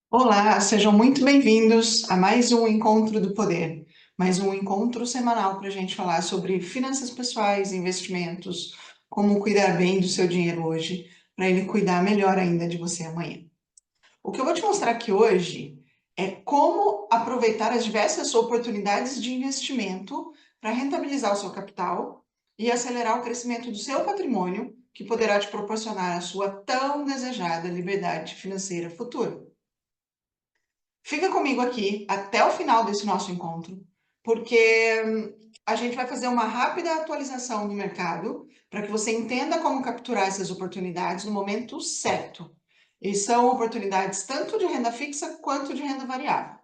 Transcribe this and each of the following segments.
Olá, sejam muito bem-vindos a mais um Encontro do Poder, mais um encontro semanal para a gente falar sobre finanças pessoais, investimentos, como cuidar bem do seu dinheiro hoje, para ele cuidar melhor ainda de você amanhã. O que eu vou te mostrar aqui hoje é como aproveitar as diversas oportunidades de investimento para rentabilizar o seu capital e acelerar o crescimento do seu patrimônio, que poderá te proporcionar a sua tão desejada liberdade financeira futura. Fica comigo aqui até o final desse nosso encontro, porque a gente vai fazer uma rápida atualização do mercado para que você entenda como capturar essas oportunidades no momento certo. E são oportunidades tanto de renda fixa quanto de renda variável.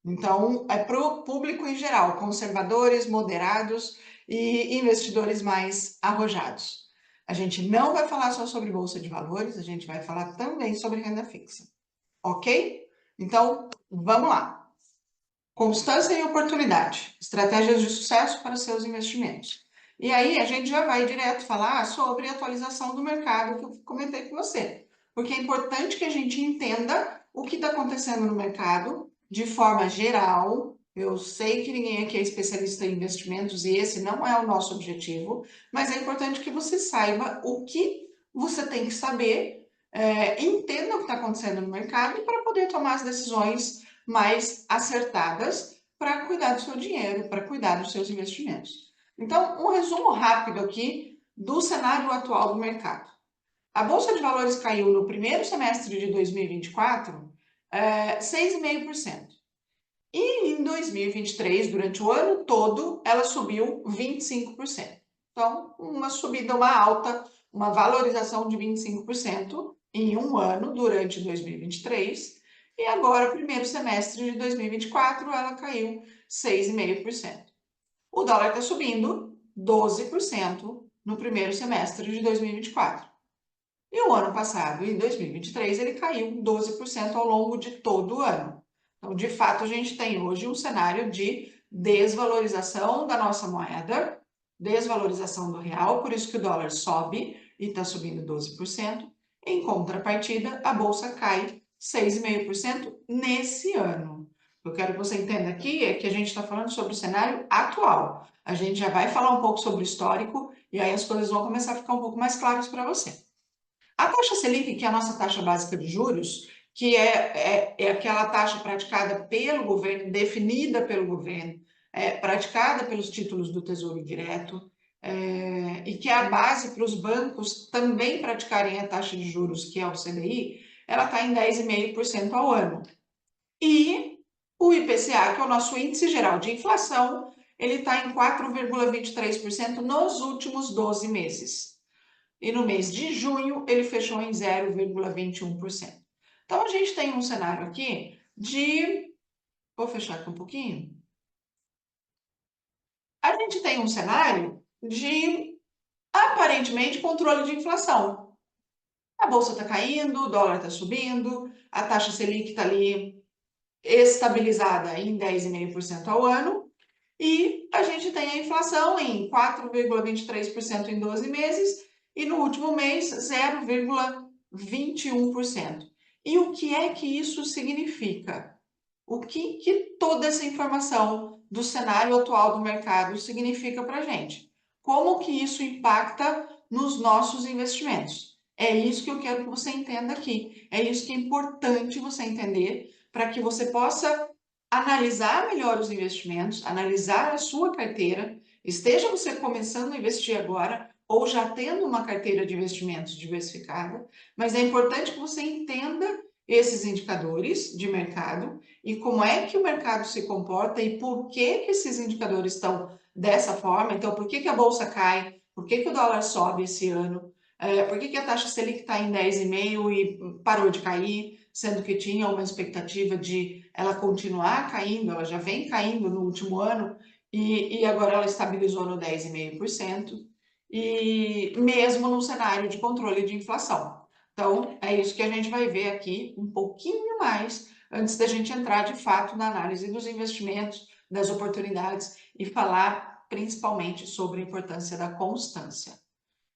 Então, é para o público em geral, conservadores, moderados e investidores mais arrojados. A gente não vai falar só sobre bolsa de valores, a gente vai falar também sobre renda fixa, ok? Então, vamos lá. Constância e oportunidade, estratégias de sucesso para seus investimentos. E aí a gente já vai direto falar sobre a atualização do mercado que eu comentei com você, porque é importante que a gente entenda o que está acontecendo no mercado de forma geral. Eu sei que ninguém aqui é especialista em investimentos e esse não é o nosso objetivo, mas é importante que você saiba o que você tem que saber, entenda o que está acontecendo no mercado para poder tomar as decisões mais acertadas para cuidar do seu dinheiro, para cuidar dos seus investimentos. Então, um resumo rápido aqui do cenário atual do mercado. A Bolsa de Valores caiu no primeiro semestre de 2024, 6,5%. E em 2023, durante o ano todo, ela subiu 25%. Então, uma subida, uma alta, uma valorização de 25% em um ano durante 2023. E agora, primeiro semestre de 2024, ela caiu 6,5%. O dólar está subindo 12% no primeiro semestre de 2024. E o ano passado, em 2023, ele caiu 12% ao longo de todo o ano. Então, de fato, a gente tem hoje um cenário de desvalorização da nossa moeda, desvalorização do real, por isso que o dólar sobe e está subindo 12%. Em contrapartida, a bolsa cai 6,5% nesse ano. Eu quero que você entenda aqui é que a gente está falando sobre o cenário atual. A gente já vai falar um pouco sobre o histórico e aí as coisas vão começar a ficar um pouco mais claras para você. A taxa Selic, que é a nossa taxa básica de juros, que é aquela taxa praticada pelo governo, definida pelo governo, praticada pelos títulos do Tesouro Direto, e que é a base para os bancos também praticarem a taxa de juros, que é o CDI, ela está em 10,5% ao ano. E o IPCA, que é o nosso índice geral de inflação, ele está em 4,23% nos últimos 12 meses. E no mês de junho ele fechou em 0,21%. Então a gente tem um cenário aqui de. Vou fechar aqui um pouquinho. A gente tem um cenário de aparentemente controle de inflação. A bolsa está caindo, o dólar está subindo, a taxa Selic está ali estabilizada em 10,5% ao ano, e a gente tem a inflação em 4,23% em 12 meses e no último mês 0,21%. E o que é que isso significa? O que toda essa informação do cenário atual do mercado significa para a gente? Como que isso impacta nos nossos investimentos? É isso que eu quero que você entenda aqui. É isso que é importante você entender para que você possa analisar melhor os investimentos, analisar a sua carteira, esteja você começando a investir agora ou já tendo uma carteira de investimentos diversificada, mas é importante que você entenda esses indicadores de mercado e como é que o mercado se comporta e por que que esses indicadores estão dessa forma. Então, por que que a bolsa cai? Por que que o dólar sobe esse ano? Por que que a taxa Selic está em 10,5 e parou de cair, sendo que tinha uma expectativa de ela continuar caindo, ela já vem caindo no último ano e agora ela estabilizou no 10,5%, e mesmo num cenário de controle de inflação. Então, é isso que a gente vai ver aqui um pouquinho mais antes da gente entrar de fato na análise dos investimentos, das oportunidades e falar principalmente sobre a importância da constância.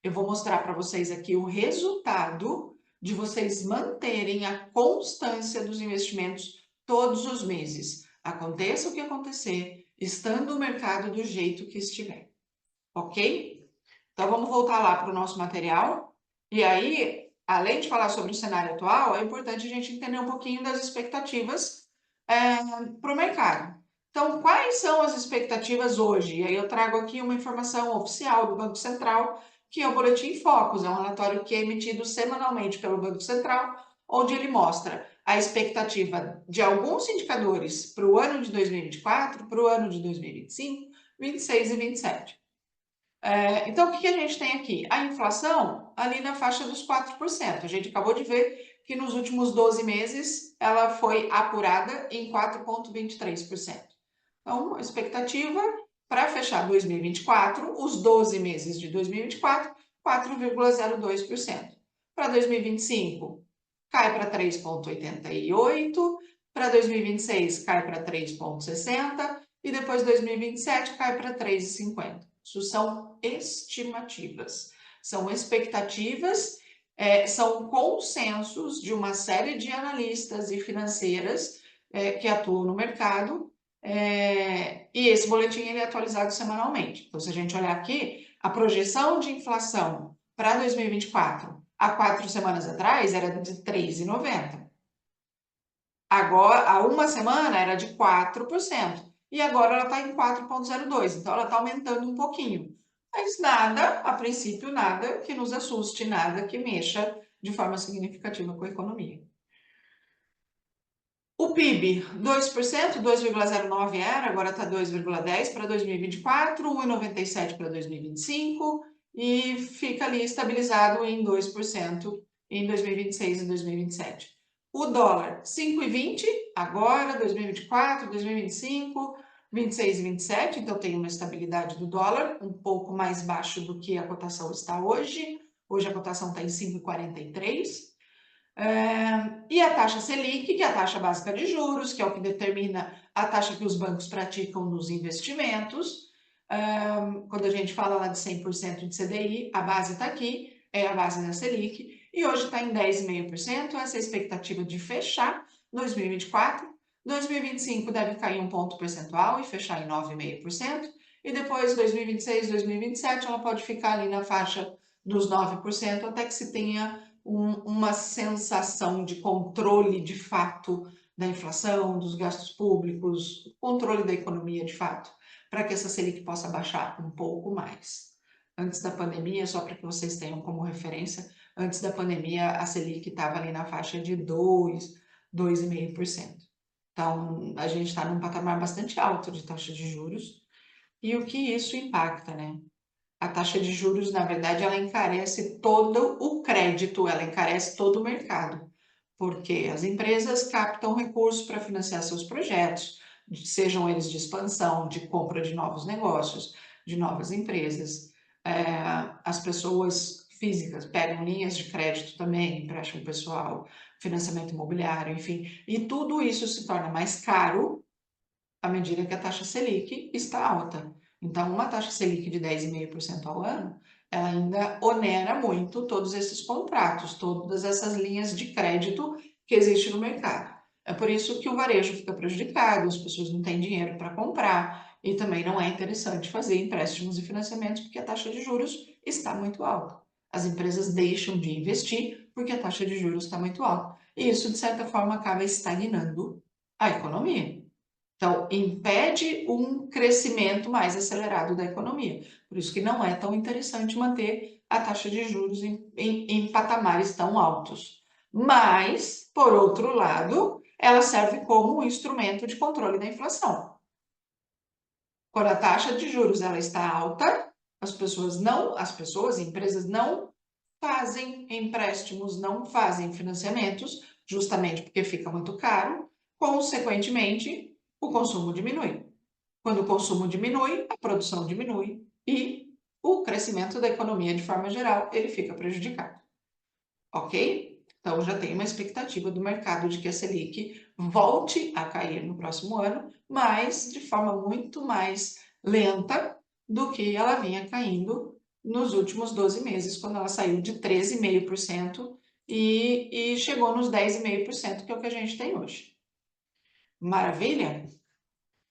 Eu vou mostrar para vocês aqui o resultado de vocês manterem a constância dos investimentos todos os meses. Aconteça o que acontecer, estando o mercado do jeito que estiver, ok? Então vamos voltar lá para o nosso material. E aí, além de falar sobre o cenário atual, é importante a gente entender um pouquinho das expectativas para o mercado. Então, quais são as expectativas hoje? E aí eu trago aqui uma informação oficial do Banco Central, que é o Boletim Focus, é um relatório que é emitido semanalmente pelo Banco Central, onde ele mostra a expectativa de alguns indicadores para o ano de 2024, para o ano de 2025, 26 e 27. Então, o que a gente tem aqui? A inflação ali na faixa dos 4%. A gente acabou de ver que nos últimos 12 meses ela foi apurada em 4,23%. Então, a expectativa para fechar 2024, os 12 meses de 2024, 4,02%. Para 2025, cai para 3,88%. Para 2026, cai para 3,60%. E depois 2027, cai para 3,50%. Isso são estimativas, são expectativas, são consensos de uma série de analistas e financeiras que atuam no mercado, e esse boletim ele é atualizado semanalmente. Então, se a gente olhar aqui, a projeção de inflação para 2024, há 4 semanas atrás, era de 3,90. Agora, há uma semana, era de 4%. E agora ela está em 4,02%. Então, ela está aumentando um pouquinho. Mas nada, a princípio, nada que nos assuste, nada que mexa de forma significativa com a economia. O PIB, 2%, 2,09 era, agora está 2,10 para 2024, 1,97 para 2025 e fica ali estabilizado em 2% em 2026 e 2027. O dólar, 5,20 agora, 2024, 2025, 26 e 27, então tem uma estabilidade do dólar, um pouco mais baixo do que a cotação está hoje. Hoje a cotação está em 5,43. E a taxa Selic, que é a taxa básica de juros, que é o que determina a taxa que os bancos praticam nos investimentos. Quando a gente fala lá de 100% de CDI, a base está aqui, é a base da Selic, e hoje está em 10,5%, essa é a expectativa de fechar 2024. 2025 deve cair um ponto percentual e fechar em 9,5%, e depois 2026, 2027 ela pode ficar ali na faixa dos 9%, até que se tenha uma sensação de controle de fato da inflação, dos gastos públicos, controle da economia de fato, para que essa Selic possa baixar um pouco mais. Antes da pandemia, só para que vocês tenham como referência, antes da pandemia a Selic estava ali na faixa de 2,5%. Então, a gente está num patamar bastante alto de taxa de juros, e o que isso impacta, né? A taxa de juros, na verdade, ela encarece todo o crédito, ela encarece todo o mercado, porque as empresas captam recursos para financiar seus projetos, sejam eles de expansão, de compra de novos negócios, de novas empresas. As pessoas físicas pegam linhas de crédito também, empréstimo pessoal, financiamento imobiliário, enfim, e tudo isso se torna mais caro à medida que a taxa Selic está alta. Então, uma taxa Selic de 10,5% ao ano, ela ainda onera muito todos esses contratos, todas essas linhas de crédito que existem no mercado. É por isso que o varejo fica prejudicado, as pessoas não têm dinheiro para comprar e também não é interessante fazer empréstimos e financiamentos porque a taxa de juros está muito alta. As empresas deixam de investir porque a taxa de juros está muito alta. E isso, de certa forma, acaba estagnando a economia. Então, impede um crescimento mais acelerado da economia. Por isso que não é tão interessante manter a taxa de juros em patamares tão altos. Mas, por outro lado, ela serve como um instrumento de controle da inflação. Quando a taxa de juros ela está alta, as empresas não fazem empréstimos, não fazem financiamentos, justamente porque fica muito caro, consequentemente, o consumo diminui. Quando o consumo diminui, a produção diminui e o crescimento da economia de forma geral, ele fica prejudicado. Ok? Então já tem uma expectativa do mercado de que a Selic volte a cair no próximo ano, mas de forma muito mais lenta do que ela vinha caindo nos últimos 12 meses, quando ela saiu de 13,5% e chegou nos 10,5%, que é o que a gente tem hoje. Maravilha?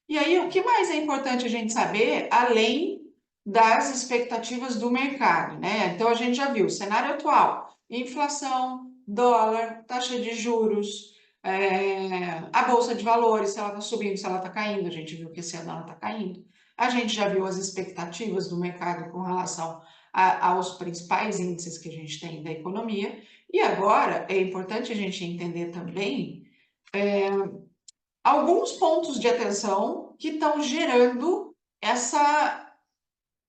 E aí, o que mais é importante a gente saber, além das expectativas do mercado, né? Então, a gente já viu o cenário atual, inflação, dólar, taxa de juros, a bolsa de valores, se ela está subindo, se ela está caindo, a gente viu que esse ano ela está caindo. A gente já viu as expectativas do mercado com relação aos principais índices que a gente tem da economia. E agora, é importante a gente entender também alguns pontos de atenção que estão gerando essa.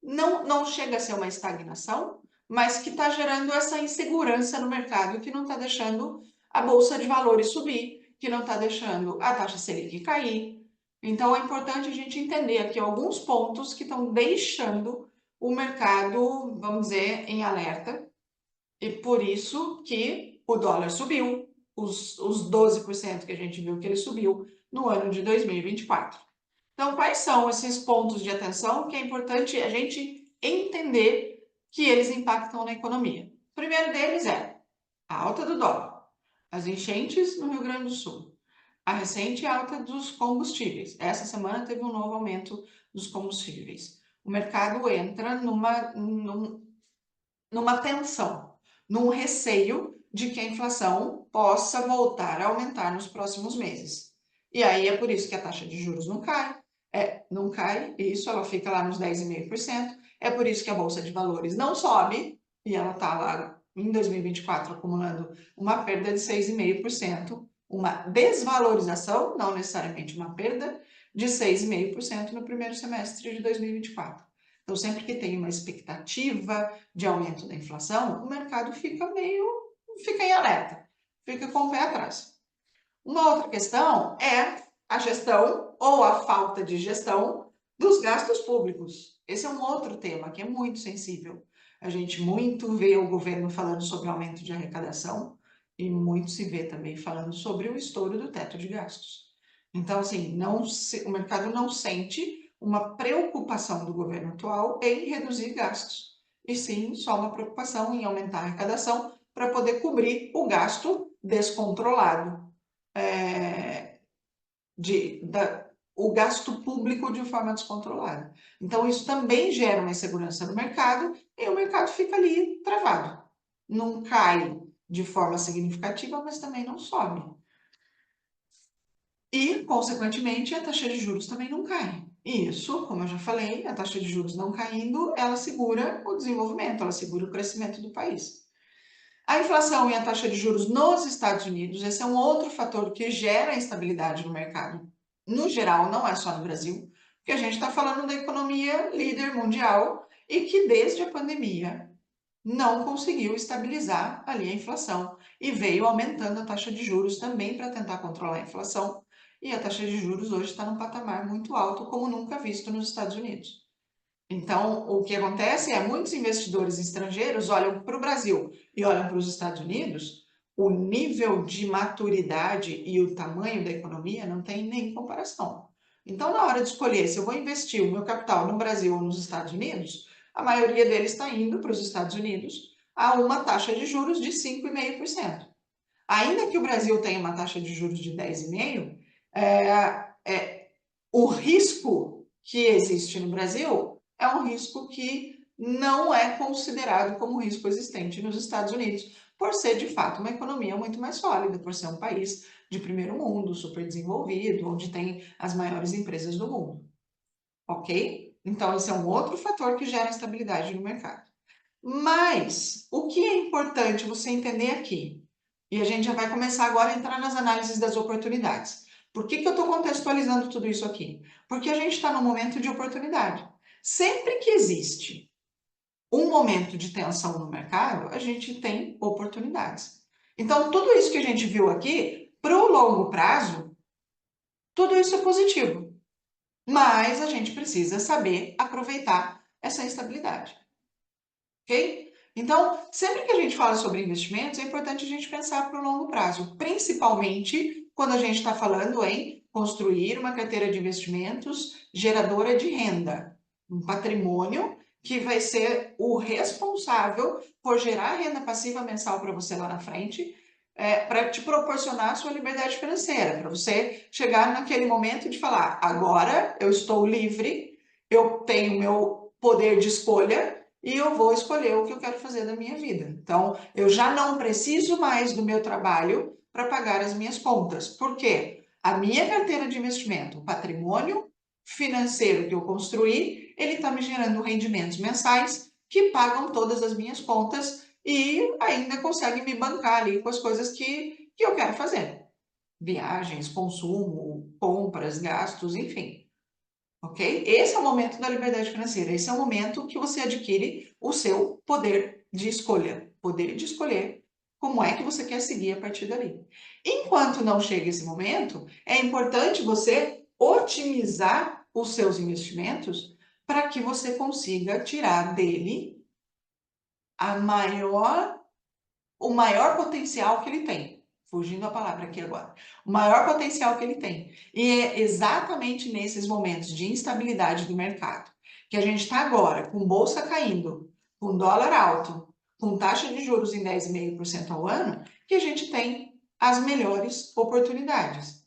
Não chega a ser uma estagnação, mas que está gerando essa insegurança no mercado, que não está deixando a Bolsa de Valores subir, que não está deixando a taxa Selic cair. Então é importante a gente entender aqui alguns pontos que estão deixando o mercado, vamos dizer, em alerta, e por isso que o dólar subiu, os 12% que a gente viu que ele subiu no ano de 2024. Então, quais são esses pontos de atenção que é importante a gente entender que eles impactam na economia? O primeiro deles é a alta do dólar, as enchentes no Rio Grande do Sul, a recente alta dos combustíveis. Essa semana teve um novo aumento dos combustíveis. O mercado entra numa tensão, num receio de que a inflação possa voltar a aumentar nos próximos meses. E aí é por isso que a taxa de juros não cai, isso, ela fica lá nos 10,5%. É por isso que a Bolsa de Valores não sobe, e ela está lá em 2024 acumulando uma perda de 6,5%, uma desvalorização, não necessariamente uma perda, de 6,5% no primeiro semestre de 2024. Então, sempre que tem uma expectativa de aumento da inflação, o mercado fica em alerta, fica com o pé atrás. Uma outra questão é a gestão ou a falta de gestão dos gastos públicos. Esse é um outro tema que é muito sensível. A gente muito vê o governo falando sobre aumento de arrecadação e muito se vê também falando sobre o estouro do teto de gastos. Então, assim, o mercado não sente uma preocupação do governo atual em reduzir gastos, e sim só uma preocupação em aumentar a arrecadação para poder cobrir o gasto descontrolado, é, o gasto público de forma descontrolada. Então, isso também gera uma insegurança no mercado e o mercado fica ali travado. Não cai de forma significativa, mas também não sobe. E, consequentemente, a taxa de juros também não cai. E isso, como eu já falei, a taxa de juros não caindo, ela segura o desenvolvimento, ela segura o crescimento do país. A inflação e a taxa de juros nos Estados Unidos, esse é um outro fator que gera instabilidade no mercado. No geral, não é só no Brasil, porque a gente está falando da economia líder mundial e que desde a pandemia não conseguiu estabilizar ali a inflação e veio aumentando a taxa de juros também para tentar controlar a inflação. E a taxa de juros hoje está num patamar muito alto, como nunca visto nos Estados Unidos. Então, o que acontece é muitos investidores estrangeiros olham para o Brasil e olham para os Estados Unidos, o nível de maturidade e o tamanho da economia não tem nem comparação. Então, na hora de escolher se eu vou investir o meu capital no Brasil ou nos Estados Unidos, a maioria deles está indo para os Estados Unidos a uma taxa de juros de 5,5%. Ainda que o Brasil tenha uma taxa de juros de 10,5%, o risco que existe no Brasil é um risco que não é considerado como risco existente nos Estados Unidos, por ser de fato uma economia muito mais sólida, por ser um país de primeiro mundo, super desenvolvido, onde tem as maiores empresas do mundo. Ok? Então, esse é um outro fator que gera instabilidade no mercado. Mas o que é importante você entender aqui? E a gente já vai começar agora a entrar nas análises das oportunidades. Por que eu estou contextualizando tudo isso aqui? Porque a gente está num momento de oportunidade. Sempre que existe um momento de tensão no mercado, a gente tem oportunidades. Então, tudo isso que a gente viu aqui, para o longo prazo, tudo isso é positivo. Mas a gente precisa saber aproveitar essa instabilidade. Ok? Então, sempre que a gente fala sobre investimentos, é importante a gente pensar para o longo prazo, principalmente quando a gente está falando em construir uma carteira de investimentos geradora de renda, um patrimônio que vai ser o responsável por gerar renda passiva mensal para você lá na frente, para te proporcionar a sua liberdade financeira, para você chegar naquele momento de falar: agora eu estou livre, eu tenho meu poder de escolha e eu vou escolher o que eu quero fazer da minha vida. Então, eu já não preciso mais do meu trabalho para pagar as minhas contas. Por quê? A minha carteira de investimento, o patrimônio financeiro que eu construí, ele está me gerando rendimentos mensais que pagam todas as minhas contas e ainda conseguem me bancar ali com as coisas que eu quero fazer. Viagens, consumo, compras, gastos, enfim. Ok? Esse é o momento da liberdade financeira. Esse é o momento que você adquire o seu poder de escolha. Poder de escolher como é que você quer seguir a partir dali. Enquanto não chega esse momento, é importante você otimizar os seus investimentos para que você consiga tirar dele a maior, o maior potencial que ele tem. Fugindo a palavra aqui agora. O maior potencial que ele tem. E é exatamente nesses momentos de instabilidade do mercado, que a gente está agora com bolsa caindo, com dólar alto, com taxa de juros em 10,5% ao ano, que a gente tem as melhores oportunidades,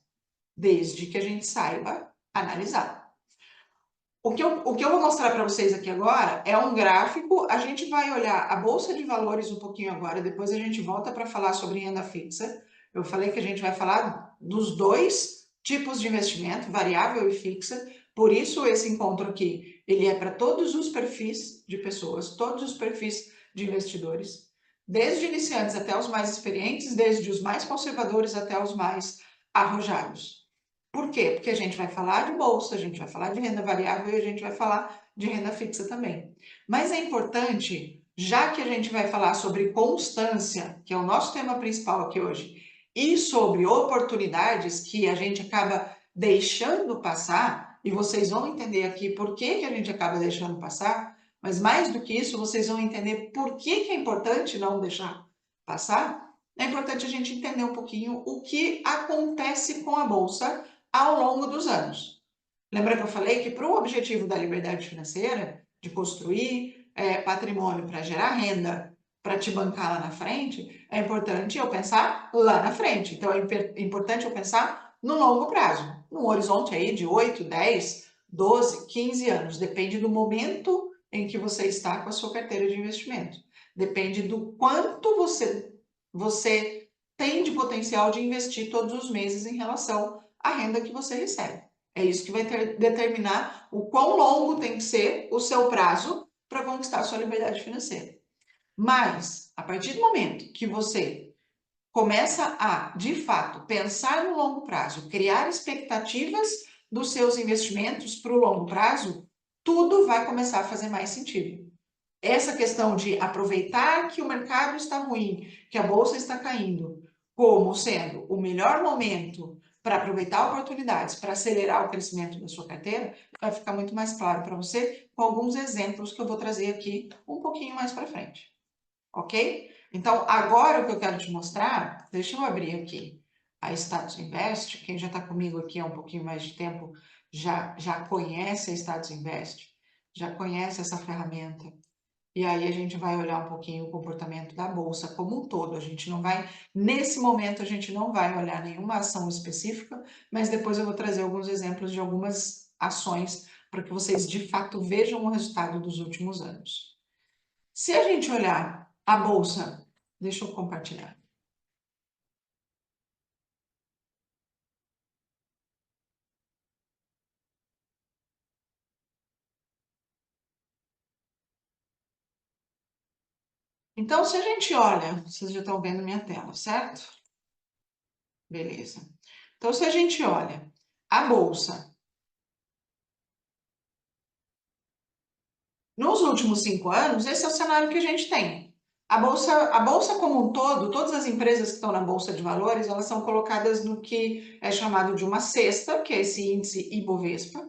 desde que a gente saiba analisar. O que eu vou mostrar para vocês aqui agora é um gráfico. A gente vai olhar a Bolsa de Valores um pouquinho agora, depois a gente volta para falar sobre renda fixa. Eu falei que a gente vai falar dos dois tipos de investimento, variável e fixa. Por isso esse encontro aqui, ele é para todos os perfis de pessoas, todos os perfis de investidores, desde iniciantes até os mais experientes, desde os mais conservadores até os mais arrojados. Por quê? Porque a gente vai falar de bolsa, a gente vai falar de renda variável e a gente vai falar de renda fixa também. Mas é importante, já que a gente vai falar sobre constância, que é o nosso tema principal aqui hoje, e sobre oportunidades que a gente acaba deixando passar, e vocês vão entender aqui por que a gente acaba deixando passar, mas mais do que isso, vocês vão entender por que é importante não deixar passar. É importante a gente entender um pouquinho o que acontece com a bolsa ao longo dos anos. Lembra que eu falei que para o objetivo da liberdade financeira, de construir patrimônio para gerar renda, para te bancar lá na frente, é importante eu pensar lá na frente. Então, é importante eu pensar no longo prazo, num horizonte aí de 8, 10, 12, 15 anos. Depende do momento em que você está com a sua carteira de investimento. Depende do quanto você tem de potencial de investir todos os meses em relação à renda que você recebe. É isso que vai determinar o quão longo tem que ser o seu prazo para conquistar a sua liberdade financeira. Mas, a partir do momento que você começa a, de fato, pensar no longo prazo, criar expectativas dos seus investimentos para o longo prazo, tudo vai começar a fazer mais sentido. Essa questão de aproveitar que o mercado está ruim, que a bolsa está caindo, como sendo o melhor momento para aproveitar oportunidades, para acelerar o crescimento da sua carteira, vai ficar muito mais claro para você com alguns exemplos que eu vou trazer aqui um pouquinho mais para frente. Ok? Então, agora o que eu quero te mostrar, deixa eu abrir aqui a Status Invest. Quem já está comigo aqui há um pouquinho mais de tempo já conhece a Status Invest, já conhece essa ferramenta. E aí a gente vai olhar um pouquinho o comportamento da bolsa como um todo. A gente não vai, nesse momento, a gente não vai olhar nenhuma ação específica, mas depois eu vou trazer alguns exemplos de algumas ações para que vocês de fato vejam o resultado dos últimos anos. Se a gente olhar a bolsa, deixa eu compartilhar. Então, se a gente olha, vocês já estão vendo minha tela, certo? Beleza. Então, se a gente olha a bolsa nos últimos 5 anos, esse é o cenário que a gente tem. A bolsa como um todo, todas as empresas que estão na bolsa de valores, elas são colocadas no que é chamado de uma cesta, que é esse índice Ibovespa,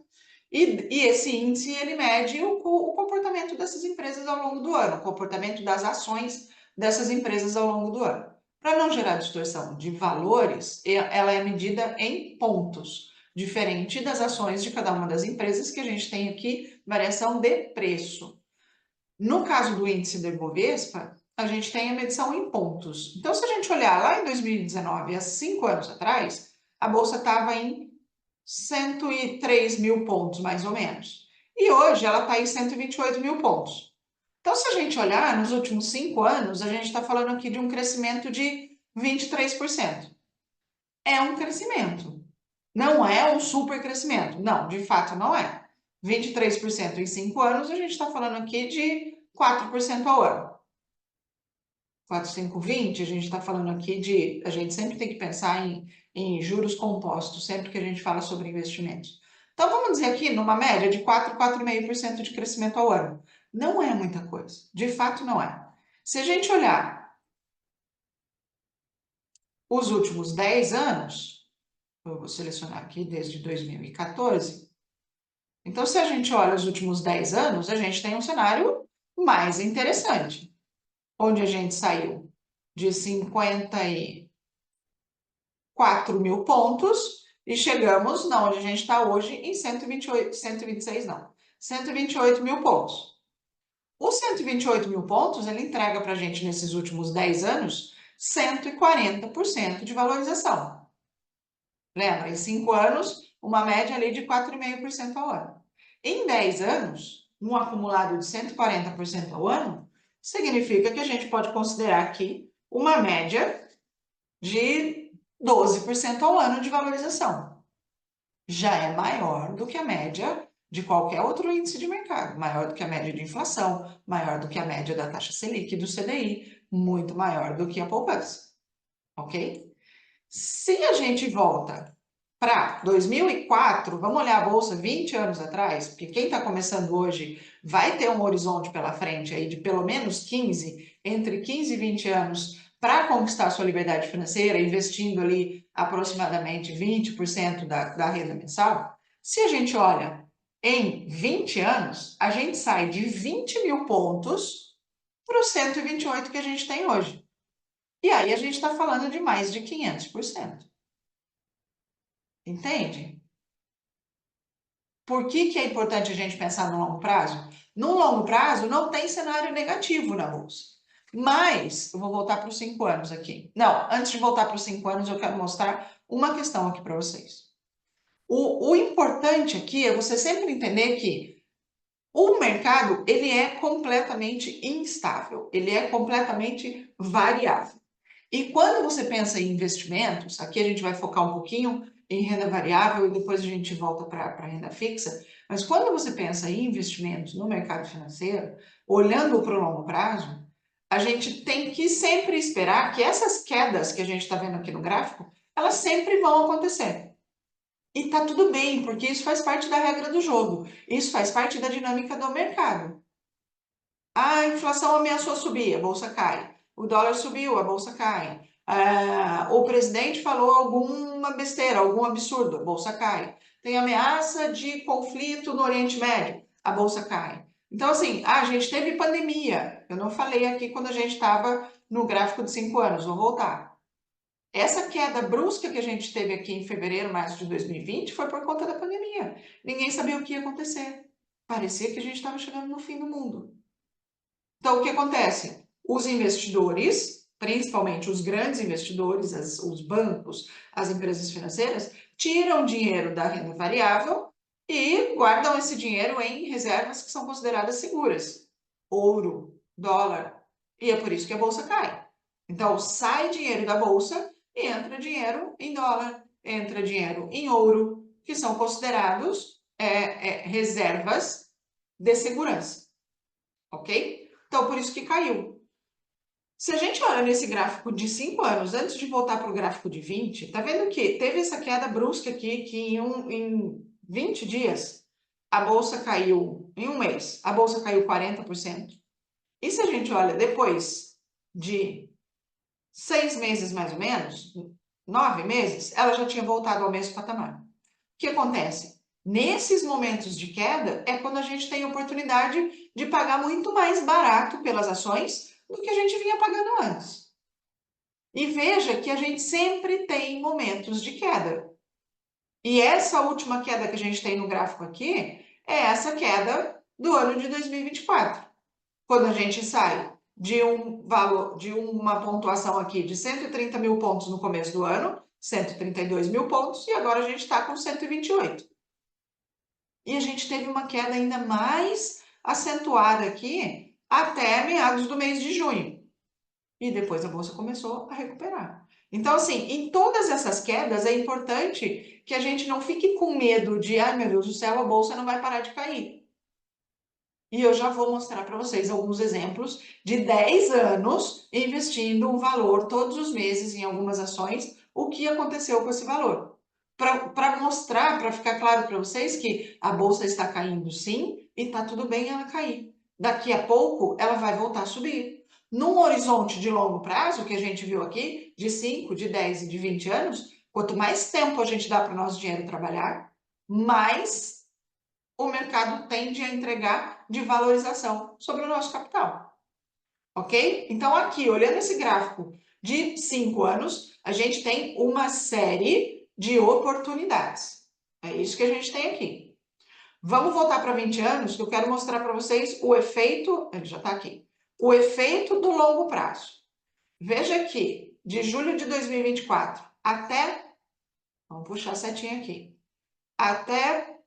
e esse índice ele mede o comportamento dessas empresas ao longo do ano, o comportamento das ações dessas empresas ao longo do ano. Para não gerar distorção de valores, ela é medida em pontos, diferente das ações de cada uma das empresas que a gente tem aqui variação de preço. No caso do índice do Ibovespa, a gente tem a medição em pontos. Então, se a gente olhar lá em 2019, há 5 anos atrás, a Bolsa estava em 103 mil pontos, mais ou menos. E hoje ela está em 128 mil pontos. Então, se a gente olhar nos últimos 5 anos, a gente está falando aqui de um crescimento de 23%. É um crescimento. Não é um super crescimento. Não, de fato não é. 23% em 5 anos, a gente está falando aqui de 4% ao ano. 4, 5, 20, a gente está falando aqui de. A gente sempre tem que pensar em juros compostos, sempre que a gente fala sobre investimentos. Então, vamos dizer aqui, numa média de 4, 4,5% de crescimento ao ano. Não é muita coisa. De fato, não é. Se a gente olhar os últimos 10 anos, eu vou selecionar aqui desde 2014. Então, se a gente olha os últimos 10 anos, a gente tem um cenário mais interessante, onde a gente saiu de 54 mil pontos e chegamos na onde a gente está hoje em 128, 126 não, 128 mil pontos. Os 128 mil pontos, ele entrega para a gente, nesses últimos 10 anos, 140% de valorização. Lembra, em 5 anos, uma média ali de 4,5% ao ano. Em 10 anos, um acumulado de 140% ao ano, significa que a gente pode considerar aqui uma média de 12% ao ano de valorização. Já é maior do que a média de qualquer outro índice de mercado, maior do que a média de inflação, maior do que a média da taxa Selic e do CDI, muito maior do que a poupança, ok? Se a gente volta para 2004, vamos olhar a bolsa 20 anos atrás, porque quem está começando hoje vai ter um horizonte pela frente aí de pelo menos 15, entre 15 e 20 anos para conquistar sua liberdade financeira, investindo ali aproximadamente 20% da renda mensal. Se a gente olha em 20 anos, a gente sai de 20 mil pontos para os 128 que a gente tem hoje. E aí a gente está falando de mais de 500%. Entende? Por que é importante a gente pensar no longo prazo? No longo prazo, não tem cenário negativo na bolsa. Mas, eu vou voltar para os 5 anos aqui. Não, antes de voltar para os 5 anos, eu quero mostrar uma questão aqui para vocês. O importante aqui é você sempre entender que o mercado, ele é completamente instável, ele é completamente variável. E quando você pensa em investimentos, aqui a gente vai focar um pouquinho em renda variável e depois a gente volta para a renda fixa, mas quando você pensa em investimentos no mercado financeiro, olhando para o longo prazo, a gente tem que sempre esperar que essas quedas que a gente está vendo aqui no gráfico, elas sempre vão acontecer. E tá tudo bem, porque isso faz parte da regra do jogo, isso faz parte da dinâmica do mercado. A inflação ameaçou subir, a bolsa cai. O dólar subiu, a bolsa cai. O presidente falou alguma besteira, algum absurdo, a bolsa cai. Tem ameaça de conflito no Oriente Médio, a bolsa cai. Então, assim, a gente teve pandemia. Eu não falei aqui quando a gente estava no gráfico de 5 anos, vou voltar. Essa queda brusca que a gente teve aqui em fevereiro, março de 2020 foi por conta da pandemia. Ninguém sabia o que ia acontecer. Parecia que a gente estava chegando no fim do mundo. Então, o que acontece? Os investidores, principalmente os grandes investidores, os bancos, as empresas financeiras, tiram dinheiro da renda variável e guardam esse dinheiro em reservas que são consideradas seguras. Ouro, dólar. E é por isso que a bolsa cai. Então, sai dinheiro da bolsa e entra dinheiro em dólar, entra dinheiro em ouro, que são considerados reservas de segurança. Ok? Então, por isso que caiu. Se a gente olha nesse gráfico de 5 anos, antes de voltar para o gráfico de 20, tá vendo que teve essa queda brusca aqui, que em 20 dias, a bolsa caiu, em um mês, a bolsa caiu 40%. E se a gente olha depois de 6 meses mais ou menos, 9 meses, ela já tinha voltado ao mesmo patamar. O que acontece? Nesses momentos de queda é quando a gente tem a oportunidade de pagar muito mais barato pelas ações do que a gente vinha pagando antes. E veja que a gente sempre tem momentos de queda. E essa última queda que a gente tem no gráfico aqui é essa queda do ano de 2024. quando a gente sai de um valor, de uma pontuação aqui de 130 mil pontos no começo do ano, 132 mil pontos, e agora a gente está com 128. E a gente teve uma queda ainda mais acentuada aqui até meados do mês de junho. E depois a bolsa começou a recuperar. Então, assim, em todas essas quedas, é importante que a gente não fique com medo de, ai meu Deus do céu, a bolsa não vai parar de cair. E eu já vou mostrar para vocês alguns exemplos de 10 anos investindo um valor todos os meses em algumas ações, o que aconteceu com esse valor. Para mostrar, para ficar claro para vocês que a bolsa está caindo sim, e está tudo bem ela cair. Daqui a pouco ela vai voltar a subir. Num horizonte de longo prazo, que a gente viu aqui, de 5, de 10 e de 20 anos, quanto mais tempo a gente dá para o nosso dinheiro trabalhar, mais o mercado tende a entregar de valorização sobre o nosso capital, ok? Então, aqui, olhando esse gráfico de 5 anos, a gente tem uma série de oportunidades. É isso que a gente tem aqui. Vamos voltar para 20 anos, que eu quero mostrar para vocês o efeito, ele já está aqui, o efeito do longo prazo. Veja que, de julho de 2024 até, vamos puxar a setinha aqui, até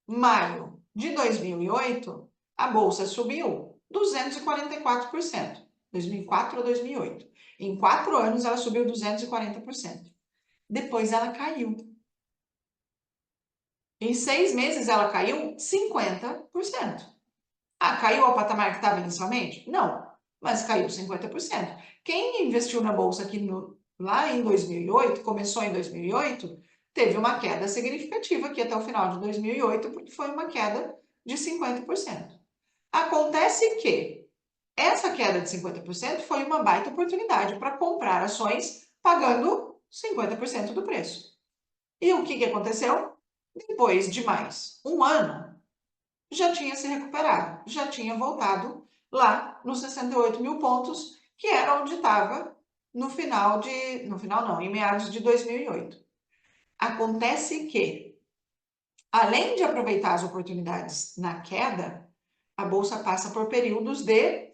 maio de 2008, a bolsa subiu 244%, 2004 a 2008. Em 4 anos, ela subiu 240%. Depois, ela caiu. Em 6 meses, ela caiu 50%. Ah, caiu ao patamar que estava inicialmente? Não, mas caiu 50%. Quem investiu na bolsa aqui lá em 2008, começou em 2008, teve uma queda significativa aqui até o final de 2008, porque foi uma queda de 50%. Acontece que essa queda de 50% foi uma baita oportunidade para comprar ações pagando 50% do preço. E o que aconteceu? Depois de mais um ano, já tinha se recuperado, já tinha voltado lá nos 68 mil pontos, que era onde estava no final não, em meados de 2008. Acontece que, além de aproveitar as oportunidades na queda, a bolsa passa por períodos de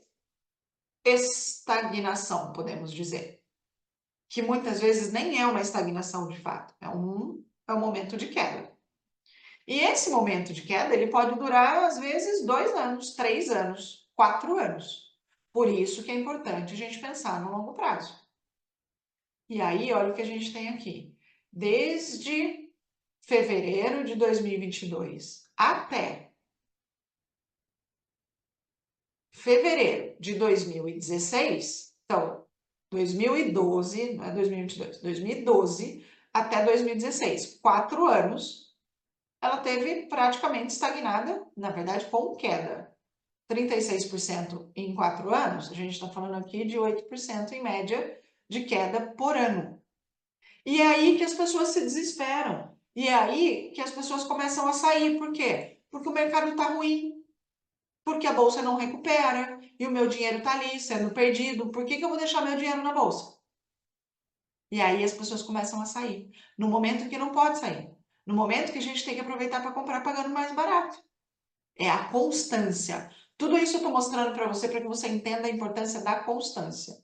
estagnação, podemos dizer, que muitas vezes nem é uma estagnação de fato, é um momento de queda. E esse momento de queda, ele pode durar, às vezes, 2 anos, 3 anos, 4 anos. Por isso que é importante a gente pensar no longo prazo. E aí, olha o que a gente tem aqui. Desde fevereiro de 2022 até fevereiro de 2016, então, 2012, não é 2022, 2012 até 2016, 4 anos, ela teve praticamente estagnada, na verdade, com queda. 36% em 4 anos, a gente está falando aqui de 8% em média de queda por ano. E é aí que as pessoas se desesperam. E é aí que as pessoas começam a sair. Por quê? Porque o mercado está ruim. Porque a bolsa não recupera. E o meu dinheiro está ali sendo perdido. Por que eu vou deixar meu dinheiro na bolsa? E aí as pessoas começam a sair. No momento que não pode sair. No momento que a gente tem que aproveitar para comprar pagando mais barato. É a constância. Tudo isso eu estou mostrando para que você entenda a importância da constância.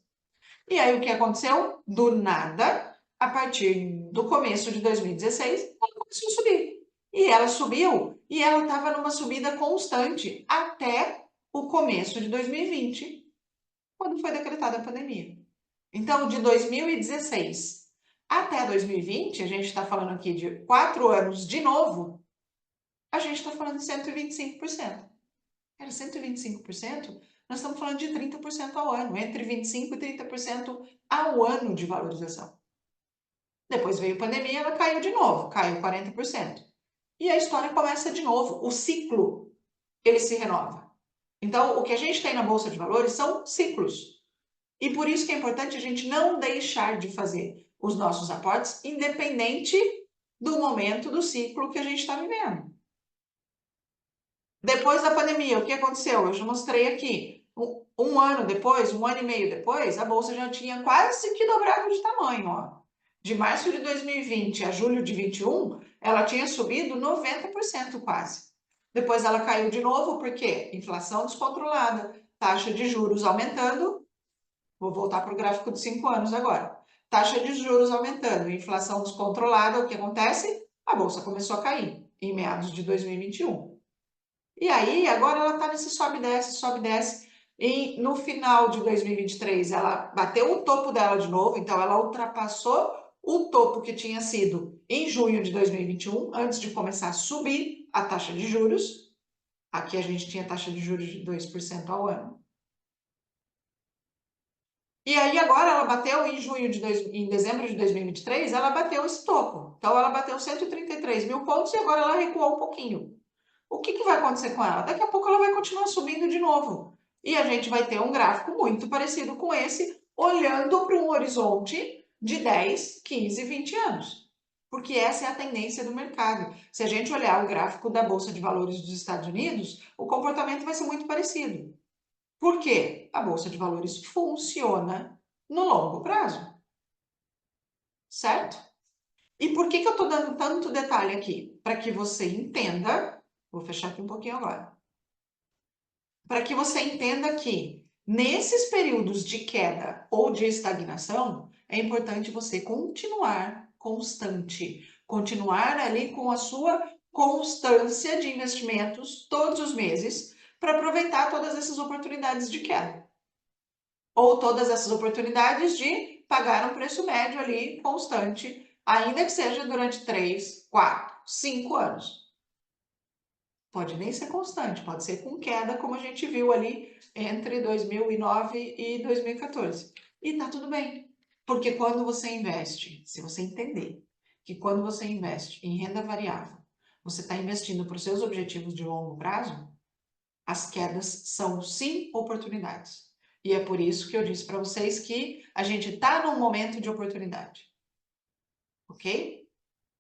E aí o que aconteceu? Do nada, a partir do começo de 2016, ela começou a subir. E ela subiu, e ela estava numa subida constante até o começo de 2020, quando foi decretada a pandemia. Então, de 2016 até 2020, a gente está falando aqui de 4 anos de novo, a gente está falando de 125%. Era 125%, nós estamos falando de 30% ao ano, entre 25% e 30% ao ano de valorização. Depois veio a pandemia, ela caiu de novo, caiu 40%. E a história começa de novo, o ciclo, ele se renova. Então, o que a gente tem na Bolsa de Valores são ciclos. E por isso que é importante a gente não deixar de fazer os nossos aportes, independente do momento do ciclo que a gente está vivendo. Depois da pandemia, o que aconteceu? Eu já mostrei aqui. Um ano depois, 1 ano e meio depois, a bolsa já tinha quase que dobrado de tamanho. Ó. De março de 2020 a julho de 2021, ela tinha subido 90% quase. Depois ela caiu de novo, por quê? Inflação descontrolada, taxa de juros aumentando, vou voltar para o gráfico de 5 anos agora. Taxa de juros aumentando, inflação descontrolada, o que acontece? A bolsa começou a cair em meados de 2021. E aí, agora ela está nesse sobe e desce, sobe e desce. E no final de 2023, ela bateu o topo dela de novo, então ela ultrapassou o topo que tinha sido em junho de 2021, antes de começar a subir a taxa de juros. Aqui a gente tinha taxa de juros de 2% ao ano. E aí agora ela bateu em dezembro de 2023, ela bateu esse topo. Então ela bateu 133 mil pontos e agora ela recuou um pouquinho. O que vai acontecer com ela? Daqui a pouco ela vai continuar subindo de novo. E a gente vai ter um gráfico muito parecido com esse, olhando para um horizonte de 10, 15, 20 anos. Porque essa é a tendência do mercado. Se a gente olhar o gráfico da Bolsa de Valores dos Estados Unidos, o comportamento vai ser muito parecido. Por quê? A Bolsa de Valores funciona no longo prazo, certo? E por que eu estou dando tanto detalhe aqui? Para que você entenda, vou fechar aqui um pouquinho agora, para que você entenda que nesses períodos de queda ou de estagnação, é importante você continuar constante, continuar ali com a sua constância de investimentos todos os meses para aproveitar todas essas oportunidades de queda. Ou todas essas oportunidades de pagar um preço médio ali constante, ainda que seja durante 3, 4, 5 anos. Pode nem ser constante, pode ser com queda, como a gente viu ali entre 2009 e 2014. E tá tudo bem, porque quando você investe, se você entender que quando você investe em renda variável, você está investindo para os seus objetivos de longo prazo, as quedas são sim oportunidades. E é por isso que eu disse para vocês que a gente está num momento de oportunidade. Ok?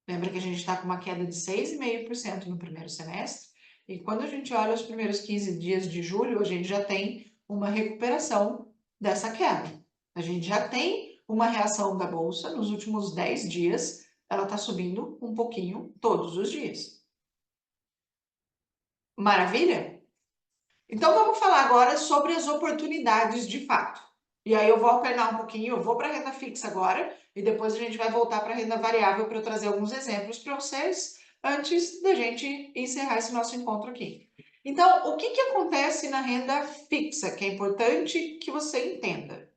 Lembra que a gente está com uma queda de 6,5% no primeiro semestre? E quando a gente olha os primeiros 15 dias de julho, a gente já tem uma recuperação dessa queda. A gente já tem uma reação da bolsa nos últimos 10 dias, ela está subindo um pouquinho todos os dias. Maravilha? Então vamos falar agora sobre as oportunidades de fato. E aí eu vou alternar um pouquinho, eu vou para a renda fixa agora e depois a gente vai voltar para a renda variável para eu trazer alguns exemplos para vocês antes da gente encerrar esse nosso encontro aqui. Então, o que acontece na renda fixa, que é importante que você entenda?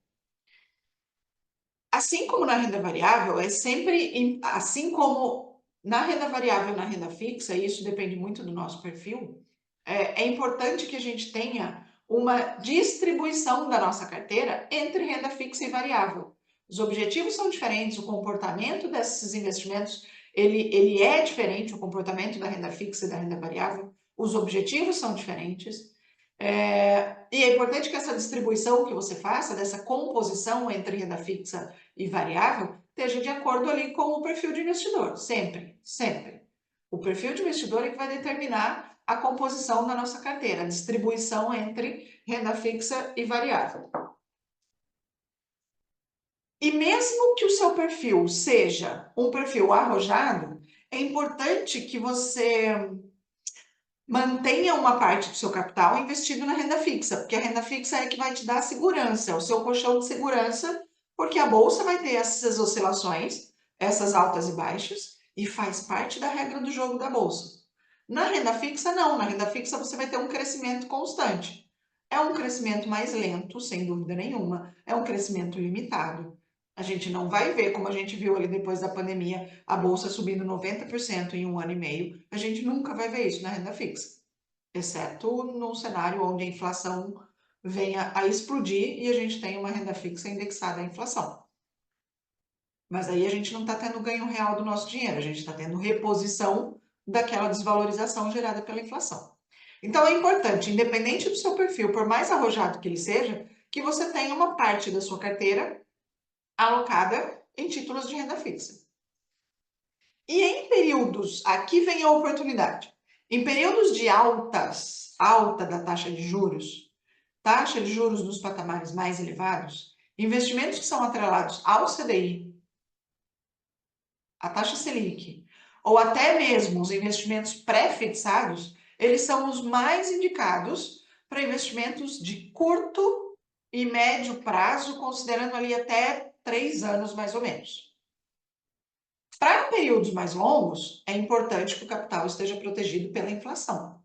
Assim como na renda variável, é sempre, assim como na renda variável e na renda fixa, e isso depende muito do nosso perfil, é importante que a gente tenha uma distribuição da nossa carteira entre renda fixa e variável. Os objetivos são diferentes, o comportamento desses investimentos, ele é diferente, o comportamento da renda fixa e da renda variável, os objetivos são diferentes, e é importante que essa distribuição que você faça, dessa composição entre renda fixa e variável, esteja de acordo ali com o perfil de investidor, sempre, sempre. O perfil de investidor é que vai determinar a composição da nossa carteira, a distribuição entre renda fixa e variável. E mesmo que o seu perfil seja um perfil arrojado, é importante que você mantenha uma parte do seu capital investido na renda fixa, porque a renda fixa é que vai te dar segurança, é o seu colchão de segurança, porque a bolsa vai ter essas oscilações, essas altas e baixas, e faz parte da regra do jogo da bolsa. Na renda fixa, não. Na renda fixa você vai ter um crescimento constante. É um crescimento mais lento, sem dúvida nenhuma. É um crescimento limitado. A gente não vai ver, como a gente viu ali depois da pandemia, a bolsa subindo 90% em um ano e meio. A gente nunca vai ver isso na renda fixa, exceto num cenário onde a inflação venha a explodir e a gente tem uma renda fixa indexada à inflação. Mas aí a gente não está tendo ganho real do nosso dinheiro, a gente está tendo reposição daquela desvalorização gerada pela inflação. Então é importante, independente do seu perfil, por mais arrojado que ele seja, que você tenha uma parte da sua carteira alocada em títulos de renda fixa. E em períodos, aqui vem a oportunidade, em períodos de alta da taxa de juros nos patamares mais elevados, investimentos que são atrelados ao CDI, a taxa Selic, ou até mesmo os investimentos pré-fixados, eles são os mais indicados para investimentos de curto e médio prazo, considerando ali até 3 anos mais ou menos. Para períodos mais longos, é importante que o capital esteja protegido pela inflação.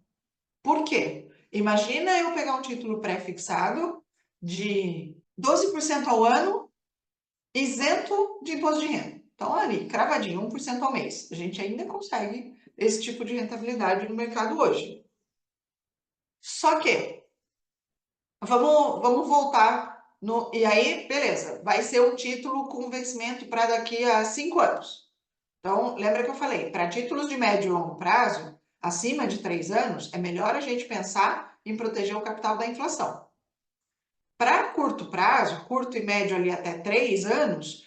Por quê? Imagina eu pegar um título pré-fixado de 12% ao ano, isento de imposto de renda. Então, ali, cravadinho, 1% ao mês. A gente ainda consegue esse tipo de rentabilidade no mercado hoje. Só que, vamos voltar no... E aí, beleza, vai ser um título com vencimento para daqui a 5 anos. Então, lembra que eu falei, para títulos de médio e longo prazo, acima de 3 anos, é melhor a gente pensar em proteger o capital da inflação. Para curto prazo, curto e médio ali até 3 anos,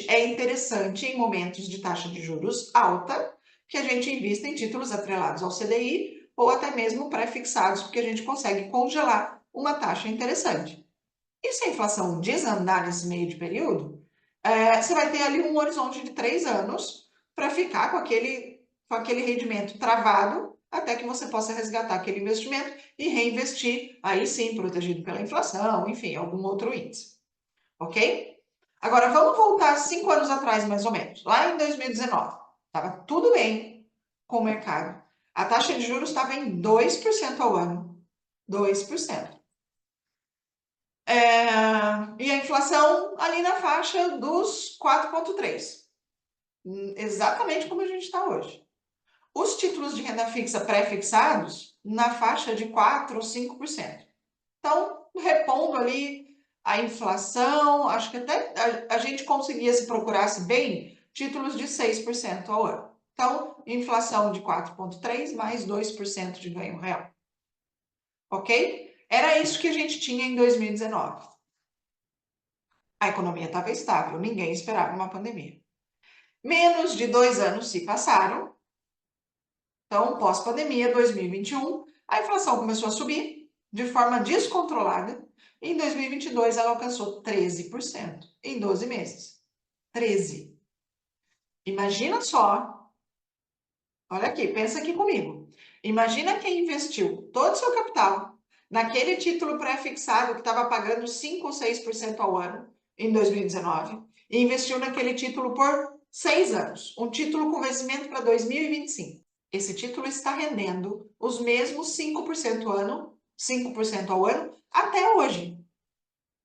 é interessante em momentos de taxa de juros alta que a gente invista em títulos atrelados ao CDI ou até mesmo pré-fixados, porque a gente consegue congelar uma taxa interessante. E se a inflação desandar nesse meio de período, você vai ter ali um horizonte de 3 anos para ficar com aquele rendimento travado até que você possa resgatar aquele investimento e reinvestir, aí sim, protegido pela inflação, enfim, algum outro índice. Ok? Agora, vamos voltar 5 anos atrás, mais ou menos. Lá em 2019, estava tudo bem com o mercado. A taxa de juros estava em 2% ao ano. 2%. E a inflação ali na faixa dos 4,3%. Exatamente como a gente está hoje. Os títulos de renda fixa pré-fixados na faixa de 4% ou 5%. Então, repondo ali a inflação, acho que até a gente conseguia, se procurasse bem, títulos de 6% ao ano. Então, inflação de 4,3% mais 2% de ganho real. Ok? Era isso que a gente tinha em 2019. A economia estava estável, ninguém esperava uma pandemia. Menos de 2 anos se passaram. Então, pós-pandemia, 2021, a inflação começou a subir de forma descontrolada. Em 2022, ela alcançou 13% em 12 meses. 13%. Imagina só, olha aqui, pensa aqui comigo. Imagina quem investiu todo o seu capital naquele título pré-fixado que estava pagando 5 ou 6% ao ano em 2019 e investiu naquele título por 6 anos, um título com vencimento para 2025. Esse título está rendendo os mesmos 5% ao ano até hoje.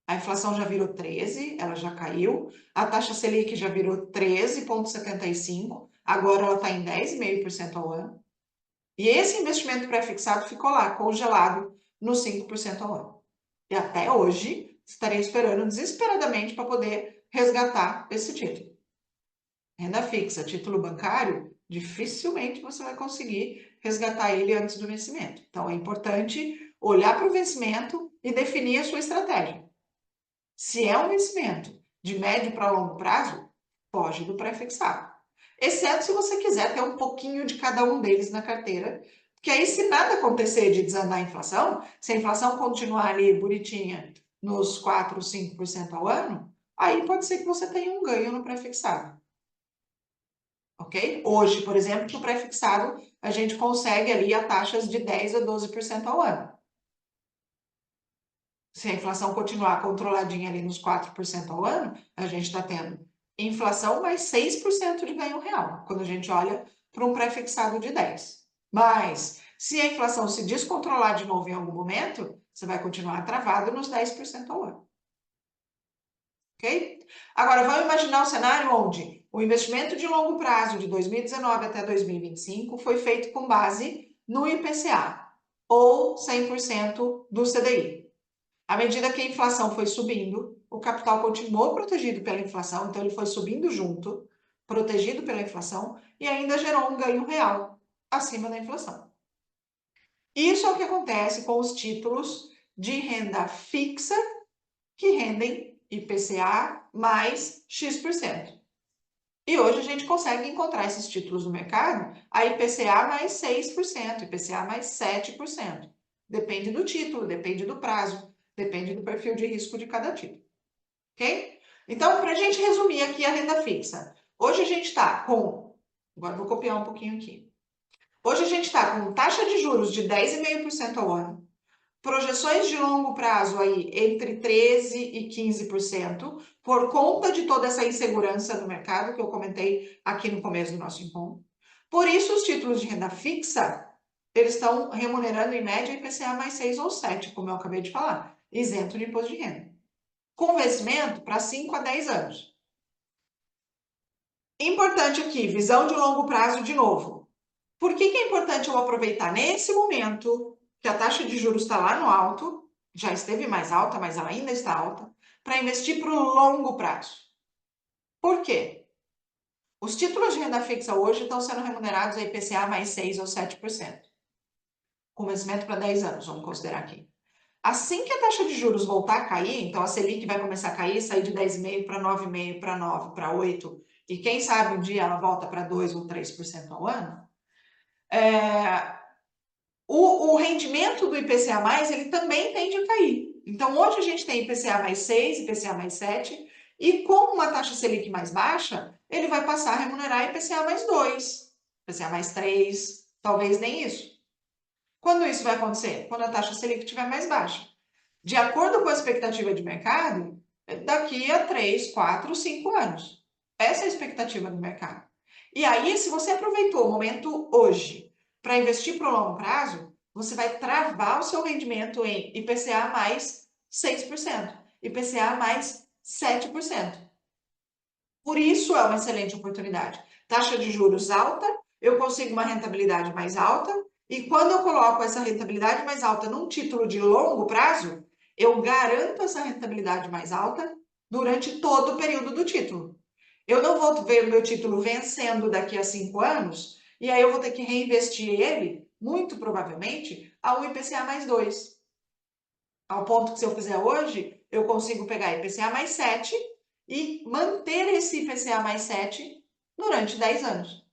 A inflação já virou 13, ela já caiu. A taxa Selic já virou 13,75, agora ela está em 10,5% ao ano. E esse investimento pré-fixado ficou lá, congelado, no 5% ao ano. E até hoje, estarei esperando desesperadamente para poder resgatar esse título. Renda fixa, título bancário, dificilmente você vai conseguir resgatar ele antes do vencimento. Então, é importante olhar para o vencimento e definir a sua estratégia. Se é um vencimento de médio para longo prazo, foge do pré-fixado. Exceto se você quiser ter um pouquinho de cada um deles na carteira, porque aí se nada acontecer de desandar a inflação, se a inflação continuar ali bonitinha nos 4 ou 5% ao ano, aí pode ser que você tenha um ganho no pré-fixado. Ok? Hoje, por exemplo, no pré-fixado, a gente consegue ali a taxas de 10 a 12% ao ano. Se a inflação continuar controladinha ali nos 4% ao ano, a gente está tendo inflação mais 6% de ganho real, quando a gente olha para um pré-fixado de 10. Mas, se a inflação se descontrolar de novo em algum momento, você vai continuar travado nos 10% ao ano. Ok? Agora, vamos imaginar um cenário onde o investimento de longo prazo de 2019 até 2025 foi feito com base no IPCA, ou 100% do CDI. À medida que a inflação foi subindo, o capital continuou protegido pela inflação, então ele foi subindo junto, protegido pela inflação, e ainda gerou um ganho real acima da inflação. Isso é o que acontece com os títulos de renda fixa que rendem IPCA mais X%. E hoje a gente consegue encontrar esses títulos no mercado a IPCA mais 6%, IPCA mais 7%. Depende do título, depende do prazo, depende do perfil de risco de cada título. Ok? Então, para a gente resumir aqui a renda fixa. Hoje a gente está com... Agora vou copiar um pouquinho aqui. Hoje a gente está com taxa de juros de 10,5% ao ano, projeções de longo prazo aí entre 13% e 15%, por conta de toda essa insegurança no mercado que eu comentei aqui no começo do nosso encontro. Por isso, os títulos de renda fixa, eles estão remunerando em média IPCA mais 6 ou 7, como eu acabei de falar, isento de imposto de renda. Com vencimento para 5 a 10 anos. Importante aqui, visão de longo prazo de novo. Por que é importante eu aproveitar nesse momento que a taxa de juros está lá no alto, já esteve mais alta, mas ela ainda está alta, para investir para o longo prazo? Por quê? Os títulos de renda fixa hoje estão sendo remunerados a IPCA mais 6 ou 7%, com vencimento para 10 anos, vamos considerar aqui. Assim que a taxa de juros voltar a cair, então a Selic vai começar a cair, sair de 10,5 para 9,5 para 9 para 8, e quem sabe um dia ela volta para 2 ou 3% ao ano, o rendimento do IPCA+, ele também tende a cair. Então, hoje a gente tem IPCA mais 6, IPCA mais 7, e com uma taxa Selic mais baixa, ele vai passar a remunerar IPCA mais 2, IPCA mais 3, talvez nem isso. Quando isso vai acontecer? Quando a taxa Selic estiver mais baixa. De acordo com a expectativa de mercado, daqui a 3, 4, 5 anos. Essa é a expectativa do mercado. E aí, se você aproveitou o momento hoje para investir para o longo prazo, você vai travar o seu rendimento em IPCA mais 6%, IPCA mais 7%. Por isso é uma excelente oportunidade. Taxa de juros alta, eu consigo uma rentabilidade mais alta, e quando eu coloco essa rentabilidade mais alta num título de longo prazo, eu garanto essa rentabilidade mais alta durante todo o período do título. Eu não vou ver o meu título vencendo daqui a 5 anos, e aí eu vou ter que reinvestir ele, muito provavelmente, ao IPCA mais 2. Ao ponto que, se eu fizer hoje, eu consigo pegar IPCA mais 7 e manter esse IPCA mais 7 durante 10 anos.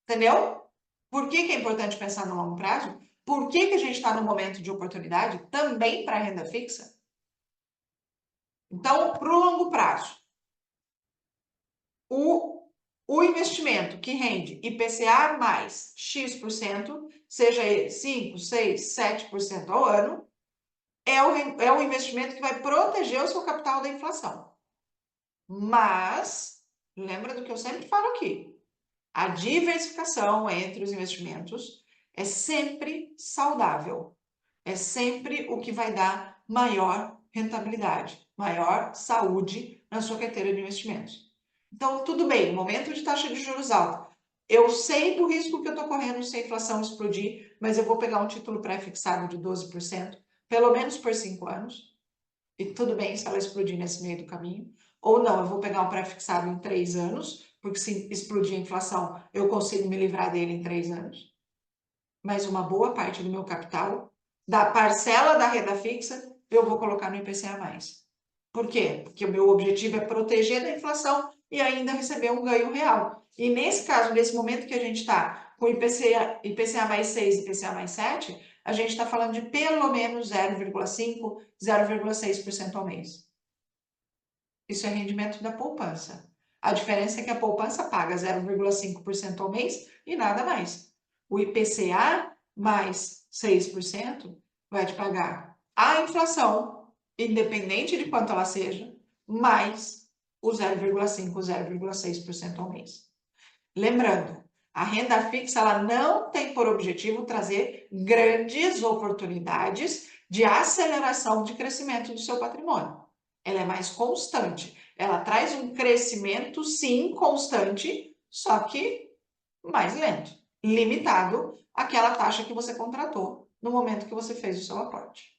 Entendeu? Por que é importante pensar no longo prazo? Por que a gente está no momento de oportunidade também para a renda fixa? Então, para o longo prazo, o investimento que rende IPCA mais X%, seja ele 5, 6, 7% ao ano, é o investimento que vai proteger o seu capital da inflação. Mas, lembra do que eu sempre falo aqui, a diversificação entre os investimentos é sempre saudável, é sempre o que vai dar maior rentabilidade, maior saúde na sua carteira de investimentos. Então, tudo bem, momento de taxa de juros alta. Eu sei do risco que eu estou correndo se a inflação explodir, mas eu vou pegar um título pré-fixado de 12%, pelo menos por 5 anos, e tudo bem se ela explodir nesse meio do caminho. Ou não, eu vou pegar um pré-fixado em 3 anos, porque se explodir a inflação, eu consigo me livrar dele em 3 anos. Mas uma boa parte do meu capital, da parcela da renda fixa, eu vou colocar no IPCA+. Por quê? Porque o meu objetivo é proteger da inflação e ainda receber um ganho real. E nesse caso, nesse momento que a gente está com IPCA mais 6 e IPCA mais 7, a gente está falando de pelo menos 0,5, 0,6% ao mês. Isso é rendimento da poupança. A diferença é que a poupança paga 0,5% ao mês e nada mais. O IPCA mais 6% vai te pagar a inflação, independente de quanto ela seja, mais o 0,5%, 0,6% ao mês. Lembrando, a renda fixa ela não tem por objetivo trazer grandes oportunidades de aceleração de crescimento do seu patrimônio. Ela é mais constante. Ela traz um crescimento, sim, constante, só que mais lento, limitado àquela taxa que você contratou no momento que você fez o seu aporte.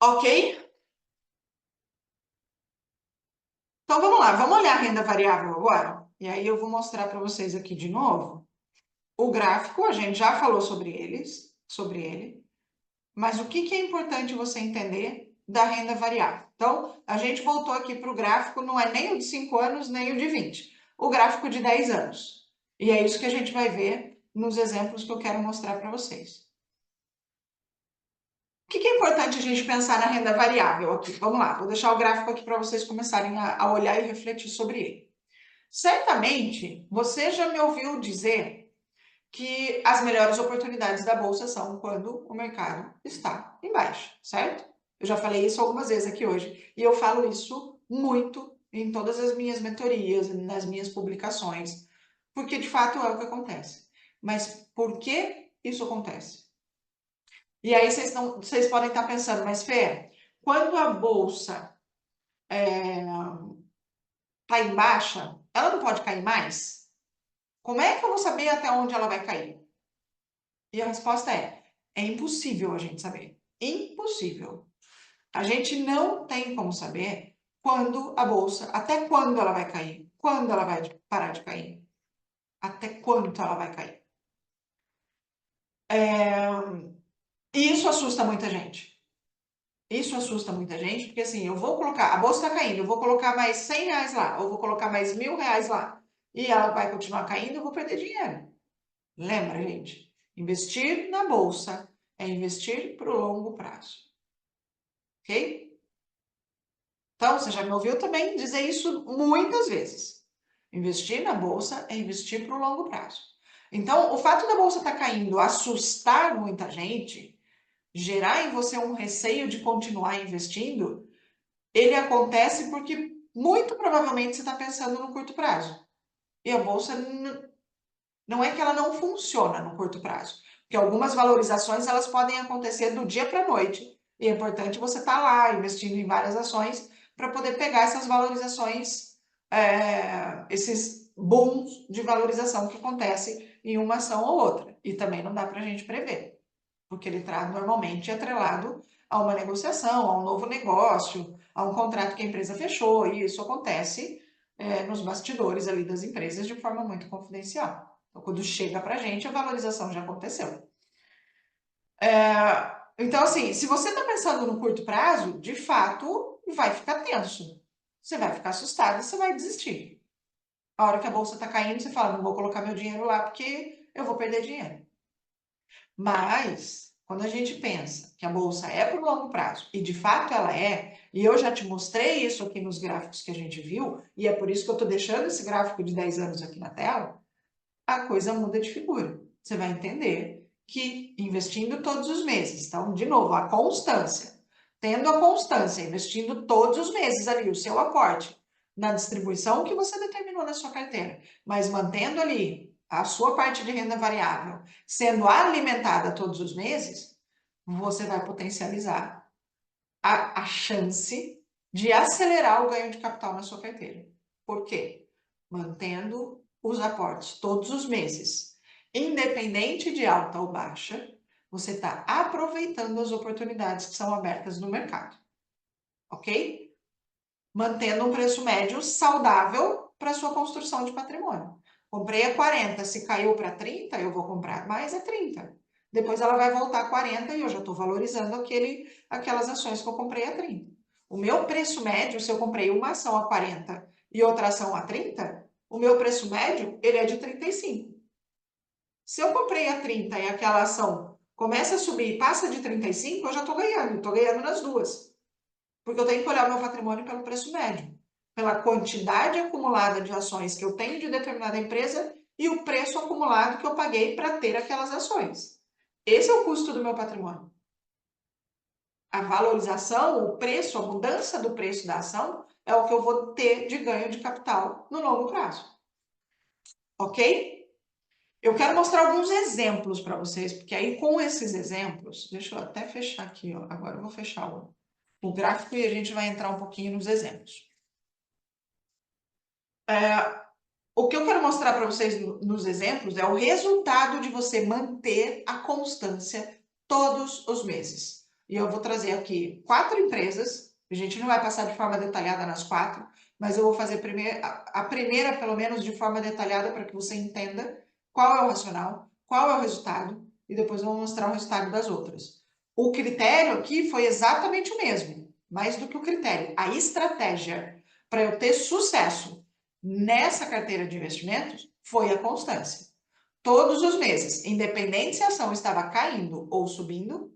Ok? Então vamos lá, vamos olhar a renda variável agora? E aí eu vou mostrar para vocês aqui de novo. O gráfico, a gente já falou sobre ele, mas o que é importante você entender da renda variável? Então, a gente voltou aqui para o gráfico, não é nem o de 5 anos, nem o de 20, o gráfico de 10 anos. E é isso que a gente vai ver nos exemplos que eu quero mostrar para vocês. O que é importante a gente pensar na renda variável aqui? Vamos lá, vou deixar o gráfico aqui para vocês começarem a olhar e refletir sobre ele. Certamente, você já me ouviu dizer que as melhores oportunidades da bolsa são quando o mercado está em baixa, certo? Eu já falei isso algumas vezes aqui hoje e eu falo isso muito em todas as minhas mentorias, nas minhas publicações, porque de fato é o que acontece. Mas por que isso acontece? E aí vocês podem estar pensando, mas Fê, quando a bolsa está em baixa, ela não pode cair mais? Como é que eu vou saber até onde ela vai cair? E a resposta é impossível a gente saber. Impossível. A gente não tem como saber quando a bolsa, até quando ela vai cair, quando ela vai parar de cair, até quanto ela vai cair. E isso assusta muita gente. Isso assusta muita gente, porque assim, eu vou colocar, a bolsa está caindo, eu vou colocar mais 100 reais lá, ou vou colocar mais 1.000 reais lá, e ela vai continuar caindo, eu vou perder dinheiro. Lembra, gente? Investir na bolsa é investir para o longo prazo. Ok? Então, você já me ouviu também dizer isso muitas vezes. Investir na bolsa é investir para o longo prazo. Então, o fato da bolsa estar caindo assustar muita gente, gerar em você um receio de continuar investindo, ele acontece porque muito provavelmente você está pensando no curto prazo. E a bolsa não é que ela não funciona no curto prazo, porque algumas valorizações elas podem acontecer do dia para a noite. E é importante você estar lá investindo em várias ações para poder pegar essas valorizações, esses booms de valorização que acontece em uma ação ou outra. E também não dá para a gente prever, porque ele está normalmente atrelado a uma negociação, a um novo negócio, a um contrato que a empresa fechou, e isso acontece nos bastidores ali das empresas de forma muito confidencial. Então, quando chega para a gente, a valorização já aconteceu. Então, assim, se você está pensando no curto prazo, de fato, vai ficar tenso. Você vai ficar assustado e você vai desistir. A hora que a bolsa está caindo, você fala, não vou colocar meu dinheiro lá porque eu vou perder dinheiro. Mas, quando a gente pensa que a bolsa é para o longo prazo, e de fato ela é, e eu já te mostrei isso aqui nos gráficos que a gente viu, e é por isso que eu estou deixando esse gráfico de 10 anos aqui na tela, a coisa muda de figura. Você vai entender que investindo todos os meses, então, de novo, a constância, tendo a constância, investindo todos os meses ali o seu aporte na distribuição que você determinou na sua carteira, mas mantendo ali a sua parte de renda variável sendo alimentada todos os meses, você vai potencializar a chance de acelerar o ganho de capital na sua carteira. Por quê? Mantendo os aportes todos os meses, independente de alta ou baixa, você está aproveitando as oportunidades que são abertas no mercado, ok? Mantendo um preço médio saudável para sua construção de patrimônio. Comprei a 40, se caiu para 30, eu vou comprar mais a 30. Depois ela vai voltar a 40 e eu já estou valorizando aquelas ações que eu comprei a 30. O meu preço médio, se eu comprei uma ação a 40 e outra ação a 30, o meu preço médio ele é de 35. Se eu comprei a 30 e aquela ação começa a subir e passa de 35, eu já estou ganhando nas duas. Porque eu tenho que olhar o meu patrimônio pelo preço médio, pela quantidade acumulada de ações que eu tenho de determinada empresa e o preço acumulado que eu paguei para ter aquelas ações. Esse é o custo do meu patrimônio. A valorização, o preço, a mudança do preço da ação é o que eu vou ter de ganho de capital no longo prazo. Ok? Eu quero mostrar alguns exemplos para vocês, porque aí com esses exemplos, deixa eu até fechar aqui, ó. Agora eu vou fechar o gráfico e a gente vai entrar um pouquinho nos exemplos. O que eu quero mostrar para vocês nos exemplos é o resultado de você manter a constância todos os meses. E eu vou trazer aqui 4 empresas, a gente não vai passar de forma detalhada nas 4, mas eu vou fazer a primeira, pelo menos, de forma detalhada para que você entenda qual é o racional, qual é o resultado, e depois eu vou mostrar o resultado das outras. O critério aqui foi exatamente o mesmo, mais do que o critério, a estratégia para eu ter sucesso nessa carteira de investimentos foi a constância. Todos os meses, independente se a ação estava caindo ou subindo,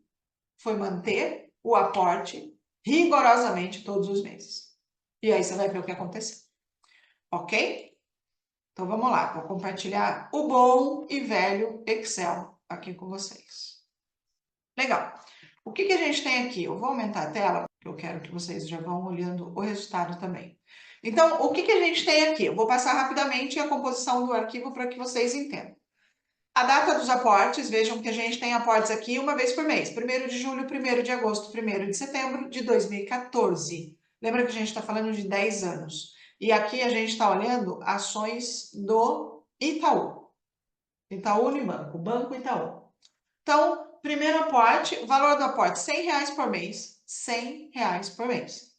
foi manter o aporte rigorosamente todos os meses. E aí você vai ver o que aconteceu. Ok? Então vamos lá, vou compartilhar o bom e velho Excel aqui com vocês. Legal. O que a gente tem aqui? Eu vou aumentar a tela, porque eu quero que vocês já vão olhando o resultado também. Então, o que a gente tem aqui? Eu vou passar rapidamente a composição do arquivo para que vocês entendam. A data dos aportes, vejam que a gente tem aportes aqui uma vez por mês. 1º de julho, 1º de agosto, 1º de setembro de 2014. Lembra que a gente está falando de 10 anos. E aqui a gente está olhando ações do Itaú. Itaú Unibanco, Banco Itaú. Então, primeiro aporte, valor do aporte, R$100 por mês. R$100 por mês.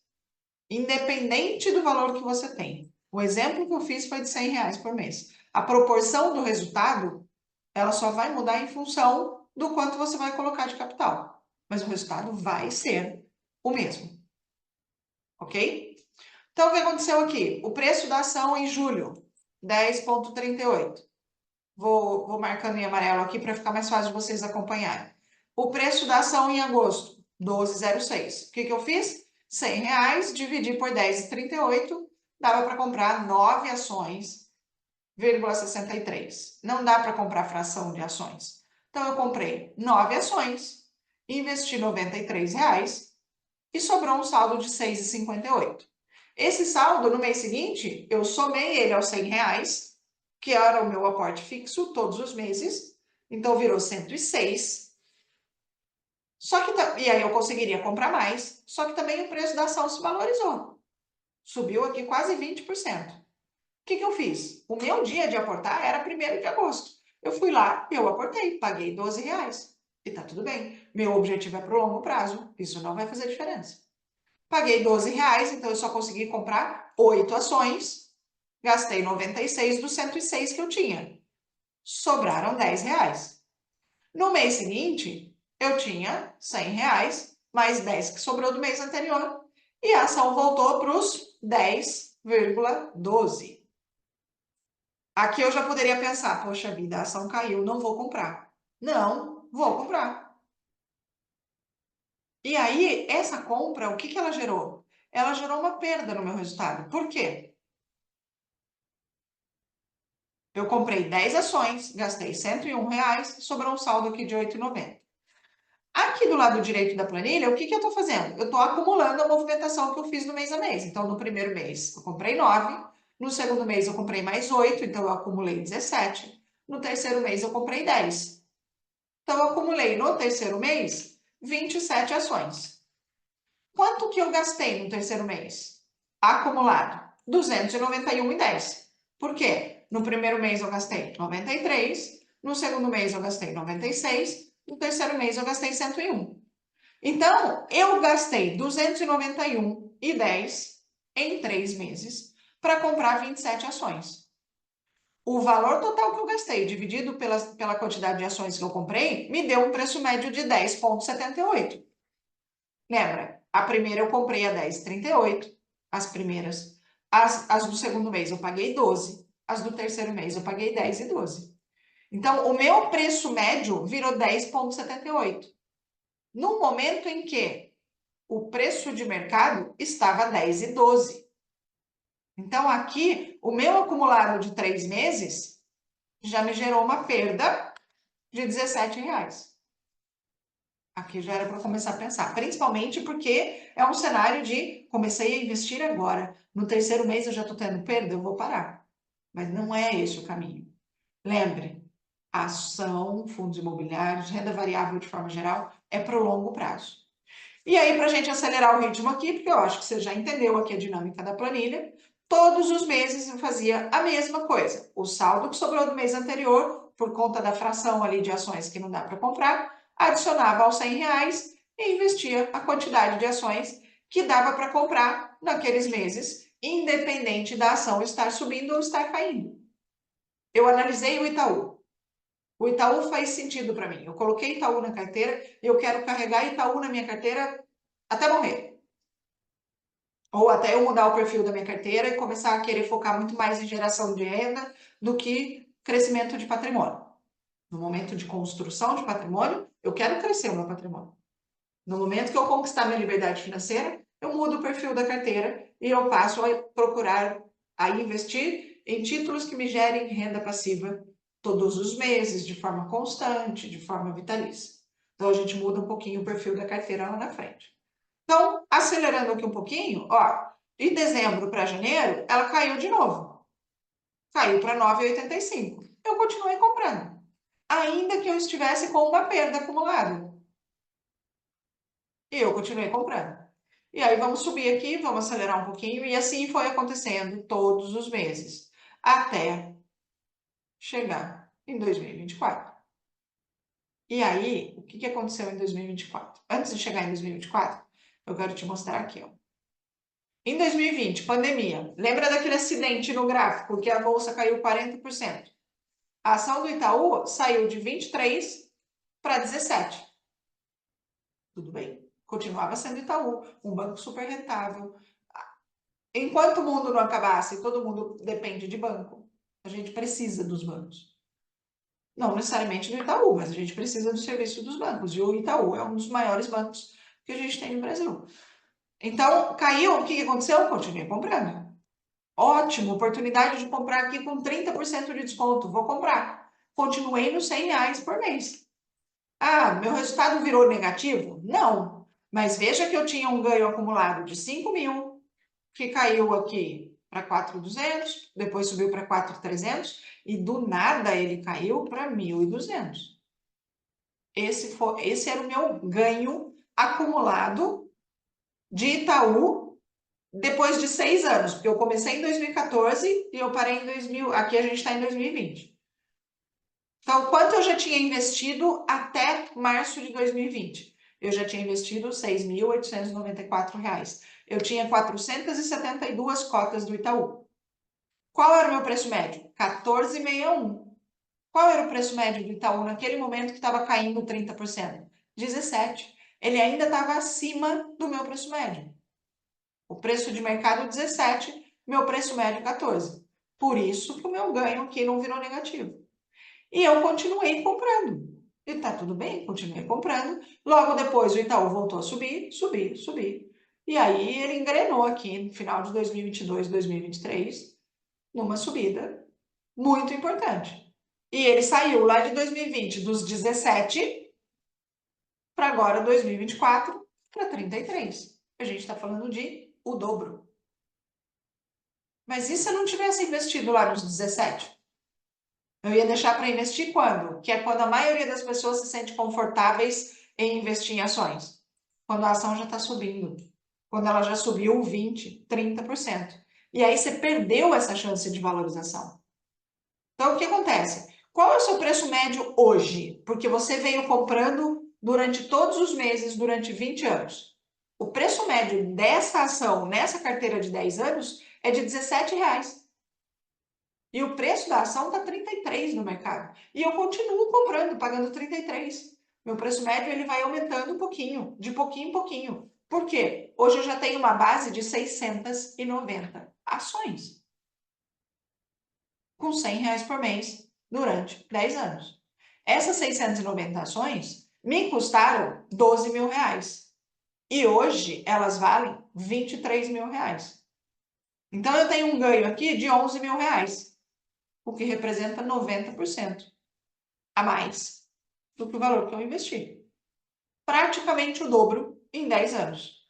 Independente do valor que você tem. O exemplo que eu fiz foi de R$100 por mês. A proporção do resultado, ela só vai mudar em função do quanto você vai colocar de capital. Mas o resultado vai ser o mesmo. Ok? Então, o que aconteceu aqui? O preço da ação em julho, 10,38. Vou marcando em amarelo aqui para ficar mais fácil de vocês acompanharem. O preço da ação em agosto, 12,06. O que eu fiz? R$100, dividi por 10,38, dava para comprar 9 ações, 0,63. Não dá para comprar fração de ações. Então, eu comprei 9 ações, investi R$93 e sobrou um saldo de 6,58. Esse saldo, no mês seguinte, eu somei ele aos R$100, que era o meu aporte fixo todos os meses, então virou 106. Só que, e aí eu conseguiria comprar mais, só que também o preço da ação se valorizou. Subiu aqui quase 20%. O que eu fiz? O meu dia de aportar era 1º de agosto. Eu fui lá, eu aportei, paguei R$12. E tá tudo bem. Meu objetivo é pro longo prazo, isso não vai fazer diferença. Paguei R$12, então eu só consegui comprar 8 ações. Gastei 96 dos 106 que eu tinha. Sobraram R$10. No mês seguinte, eu tinha R$100, mais 10 que sobrou do mês anterior. E a ação voltou para os 10,12. Aqui eu já poderia pensar, poxa vida, a ação caiu, não vou comprar. Não, vou comprar. E aí, essa compra, o que ela gerou? Ela gerou uma perda no meu resultado. Por quê? Eu comprei 10 ações, gastei R$101, sobrou um saldo aqui de R$8,90. Aqui do lado direito da planilha, o que eu estou fazendo? Eu estou acumulando a movimentação que eu fiz no mês a mês. Então, no primeiro mês, eu comprei 9. No segundo mês, eu comprei mais 8, então eu acumulei 17. No terceiro mês, eu comprei 10. Então, eu acumulei no terceiro mês 27 ações. Quanto que eu gastei no terceiro mês? Acumulado, 291,10. Por quê? No primeiro mês eu gastei 93, no segundo mês eu gastei 96, no terceiro mês eu gastei 101. Então, eu gastei 291,10 em 3 meses para comprar 27 ações. O valor total que eu gastei, dividido pela quantidade de ações que eu comprei, me deu um preço médio de 10,78. Lembra? A primeira eu comprei a 10,38, as primeiras. As do segundo mês eu paguei 12, as do terceiro mês eu paguei 10,12. Então, o meu preço médio virou 10,78. No momento em que o preço de mercado estava 10,12. Então, aqui, o meu acumulado de 3 meses já me gerou uma perda de R$17. Aqui já era para começar a pensar, principalmente porque é um cenário de comecei a investir agora, no terceiro mês eu já estou tendo perda, eu vou parar. Mas não é esse o caminho. Lembre, ação, fundos imobiliários, renda variável de forma geral, é para o longo prazo. E aí, para a gente acelerar o ritmo aqui, porque eu acho que você já entendeu aqui a dinâmica da planilha, todos os meses eu fazia a mesma coisa. O saldo que sobrou do mês anterior, por conta da fração ali de ações que não dá para comprar, adicionava aos R$100 e investia a quantidade de ações que dava para comprar naqueles meses, independente da ação estar subindo ou estar caindo. Eu analisei o Itaú. O Itaú faz sentido para mim. Eu coloquei Itaú na carteira e eu quero carregar Itaú na minha carteira até morrer. Ou até eu mudar o perfil da minha carteira e começar a querer focar muito mais em geração de renda do que crescimento de patrimônio. No momento de construção de patrimônio, eu quero crescer o meu patrimônio. No momento que eu conquistar minha liberdade financeira, eu mudo o perfil da carteira e eu passo a procurar a investir em títulos que me gerem renda passiva todos os meses, de forma constante, de forma vitalícia. Então, a gente muda um pouquinho o perfil da carteira lá na frente. Então, acelerando aqui um pouquinho, ó, de dezembro para janeiro, ela caiu de novo. Caiu para 9,85. Eu continuei comprando, ainda que eu estivesse com uma perda acumulada. E eu continuei comprando. E aí vamos subir aqui, vamos acelerar um pouquinho, e assim foi acontecendo todos os meses, até chegar em 2024. E aí, o que aconteceu em 2024? Antes de chegar em 2024, eu quero te mostrar aqui, ó. Em 2020, pandemia, lembra daquele acidente no gráfico que a bolsa caiu 40%? A ação do Itaú saiu de 23 para 17. Tudo bem, continuava sendo Itaú, um banco super rentável. Enquanto o mundo não acabasse, todo mundo depende de banco. A gente precisa dos bancos. Não necessariamente do Itaú, mas a gente precisa do serviço dos bancos. E o Itaú é um dos maiores bancos que a gente tem no Brasil. Então, caiu, o que aconteceu? Continuei comprando. Ótimo, oportunidade de comprar aqui com 30% de desconto. Vou comprar. Continuei nos R$ 100 por mês. Ah, meu resultado virou negativo? Não. Mas veja que eu tinha um ganho acumulado de 5 mil, que caiu aqui para 4.200, depois subiu para 4.300 e do nada ele caiu para 1.200. Esse era o meu ganho acumulado de Itaú depois de 6 anos, porque eu comecei em 2014 e eu parei em 2000, aqui a gente está em 2020. Então, quanto eu já tinha investido até março de 2020? Eu já tinha investido R$ 6.894. Eu tinha 472 cotas do Itaú. Qual era o meu preço médio? 14,61. Qual era o preço médio do Itaú naquele momento que estava caindo 30%? 17. Ele ainda estava acima do meu preço médio. O preço de mercado 17, meu preço médio 14. Por isso que o meu ganho aqui não virou negativo. E eu continuei comprando. E tá tudo bem, continuei comprando. Logo depois o Itaú voltou a subir, subir, subir. E aí ele engrenou aqui no final de 2022, 2023, numa subida muito importante. E ele saiu lá de 2020 dos 17 para agora 2024 para 33. A gente está falando de o dobro. Mas e se eu não tivesse investido lá nos 17? Eu ia deixar para investir quando? Que é quando a maioria das pessoas se sente confortáveis em investir em ações. Quando a ação já está subindo. Quando ela já subiu 20%, 30%. E aí você perdeu essa chance de valorização. Então, o que acontece? Qual é o seu preço médio hoje? Porque você veio comprando durante todos os meses, durante 20 anos. O preço médio dessa ação, nessa carteira de 10 anos, é de R$17. E o preço da ação está 33 no mercado. E eu continuo comprando, pagando 33. Meu preço médio ele vai aumentando um pouquinho, de pouquinho em pouquinho. Por quê? Hoje eu já tenho uma base de 690 ações. Com R$100 por mês durante 10 anos. Essas 690 ações me custaram R$12.000. E hoje elas valem R$23.000. Então eu tenho um ganho aqui de R$11.000. O que representa 90% a mais do que o valor que eu investi. Praticamente o dobro em 10 anos.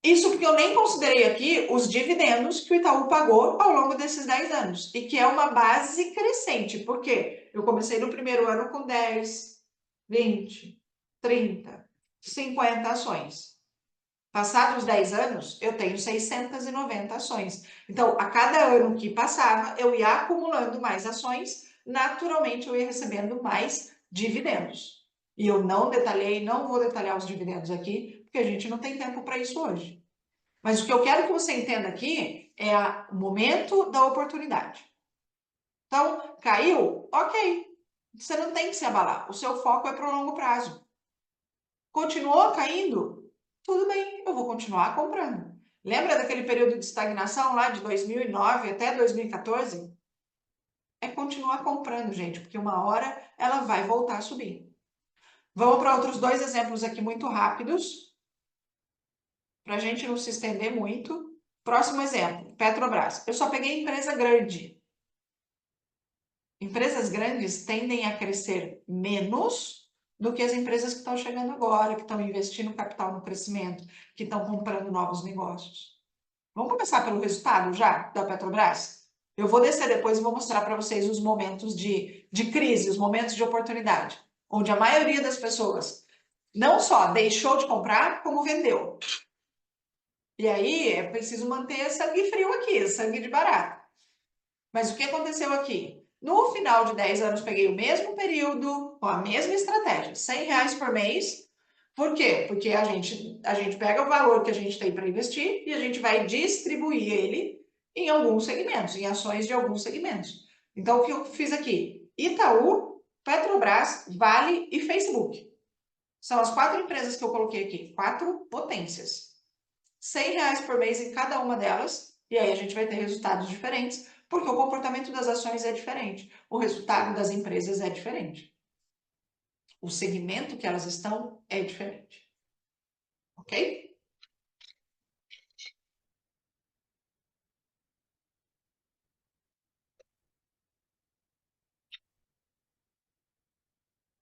Isso porque eu nem considerei aqui os dividendos que o Itaú pagou ao longo desses 10 anos, e que é uma base crescente, porque eu comecei no primeiro ano com 10, 20, 30, 50 ações. Passados 10 anos, eu tenho 690 ações. Então, a cada ano que passava, eu ia acumulando mais ações, naturalmente eu ia recebendo mais dividendos. E eu não detalhei, não vou detalhar os dividendos aqui, porque a gente não tem tempo para isso hoje. Mas o que eu quero que você entenda aqui é o momento da oportunidade. Então, caiu? Ok. Você não tem que se abalar. O seu foco é para o longo prazo. Continuou caindo? Tudo bem, eu vou continuar comprando. Lembra daquele período de estagnação lá de 2009 até 2014? É continuar comprando, gente, porque uma hora ela vai voltar a subir. Vamos para outros dois exemplos aqui muito rápidos, para a gente não se estender muito. Próximo exemplo, Petrobras. Eu só peguei empresa grande. Empresas grandes tendem a crescer menos do que as empresas que estão chegando agora, que estão investindo capital no crescimento, que estão comprando novos negócios. Vamos começar pelo resultado já da Petrobras? Eu vou descer depois e vou mostrar para vocês os momentos de crise, os momentos de oportunidade, onde a maioria das pessoas não só deixou de comprar, como vendeu. E aí é preciso manter sangue frio aqui, sangue de barata. Mas o que aconteceu aqui? No final de 10 anos, peguei o mesmo período, com a mesma estratégia, R$ 100 por mês. Por quê? Porque a gente pega o valor que a gente tem para investir e a gente vai distribuir ele em alguns segmentos, em ações de alguns segmentos. Então, o que eu fiz aqui? Itaú, Petrobras, Vale e Facebook. São as 4 empresas que eu coloquei aqui, 4 potências. R$ 100 por mês em cada uma delas, e aí a gente vai ter resultados diferentes, porque o comportamento das ações é diferente, o resultado das empresas é diferente. O segmento que elas estão é diferente. Ok?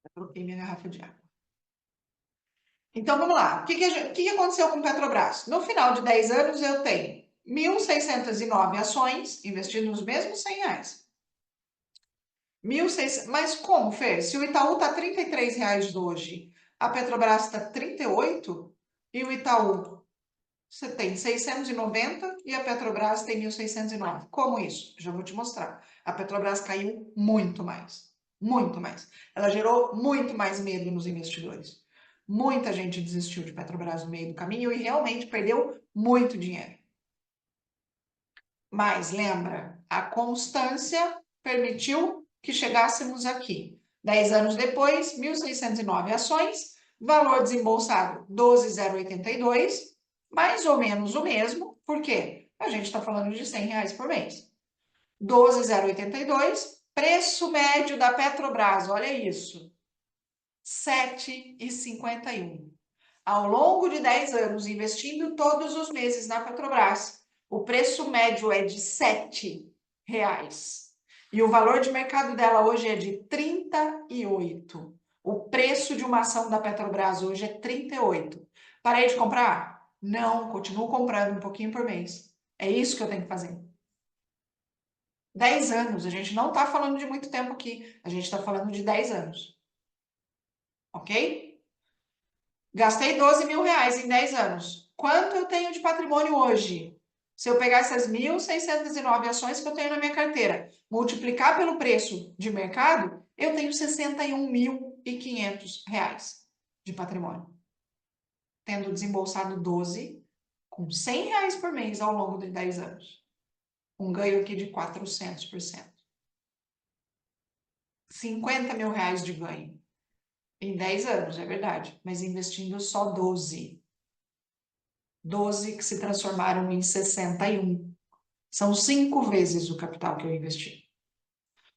Eu troquei minha garrafa de água. Então vamos lá. O que aconteceu com o Petrobras? No final de 10 anos, eu tenho 1.609 ações investindo nos mesmos R$ 100. 1.600, mas como, Fer? Se o Itaú está R$ 33 hoje, a Petrobras está 38 e o Itaú você tem 690 e a Petrobras tem 1.609. Como isso? Já vou te mostrar. A Petrobras caiu muito mais. Muito mais. Ela gerou muito mais medo nos investidores. Muita gente desistiu de Petrobras no meio do caminho e realmente perdeu muito dinheiro. Mas lembra, a constância permitiu que chegássemos aqui. 10 anos depois, 1.609 ações, valor desembolsado 12.082, mais ou menos o mesmo, por quê? A gente está falando de R$ 100 por mês. 12.082, preço médio da Petrobras, olha isso, 7,51. Ao longo de 10 anos, investindo todos os meses na Petrobras, o preço médio é de R$ 7. E o valor de mercado dela hoje é de 38. O preço de uma ação da Petrobras hoje é 38. Parei de comprar? Não, continuo comprando um pouquinho por mês. É isso que eu tenho que fazer. 10 anos, a gente não está falando de muito tempo aqui, a gente está falando de 10 anos. Ok? Gastei R$ 12.000 em 10 anos. Quanto eu tenho de patrimônio hoje? Se eu pegar essas 1.609 ações que eu tenho na minha carteira, multiplicar pelo preço de mercado, eu tenho R$ 61.500 de patrimônio. Tendo desembolsado 12, com R$ 100 por mês ao longo de 10 anos. Um ganho aqui de 400%. R$ 50.000 de ganho. Em 10 anos, é verdade. Mas investindo só 12. 12 que se transformaram em 61. São 5 vezes o capital que eu investi.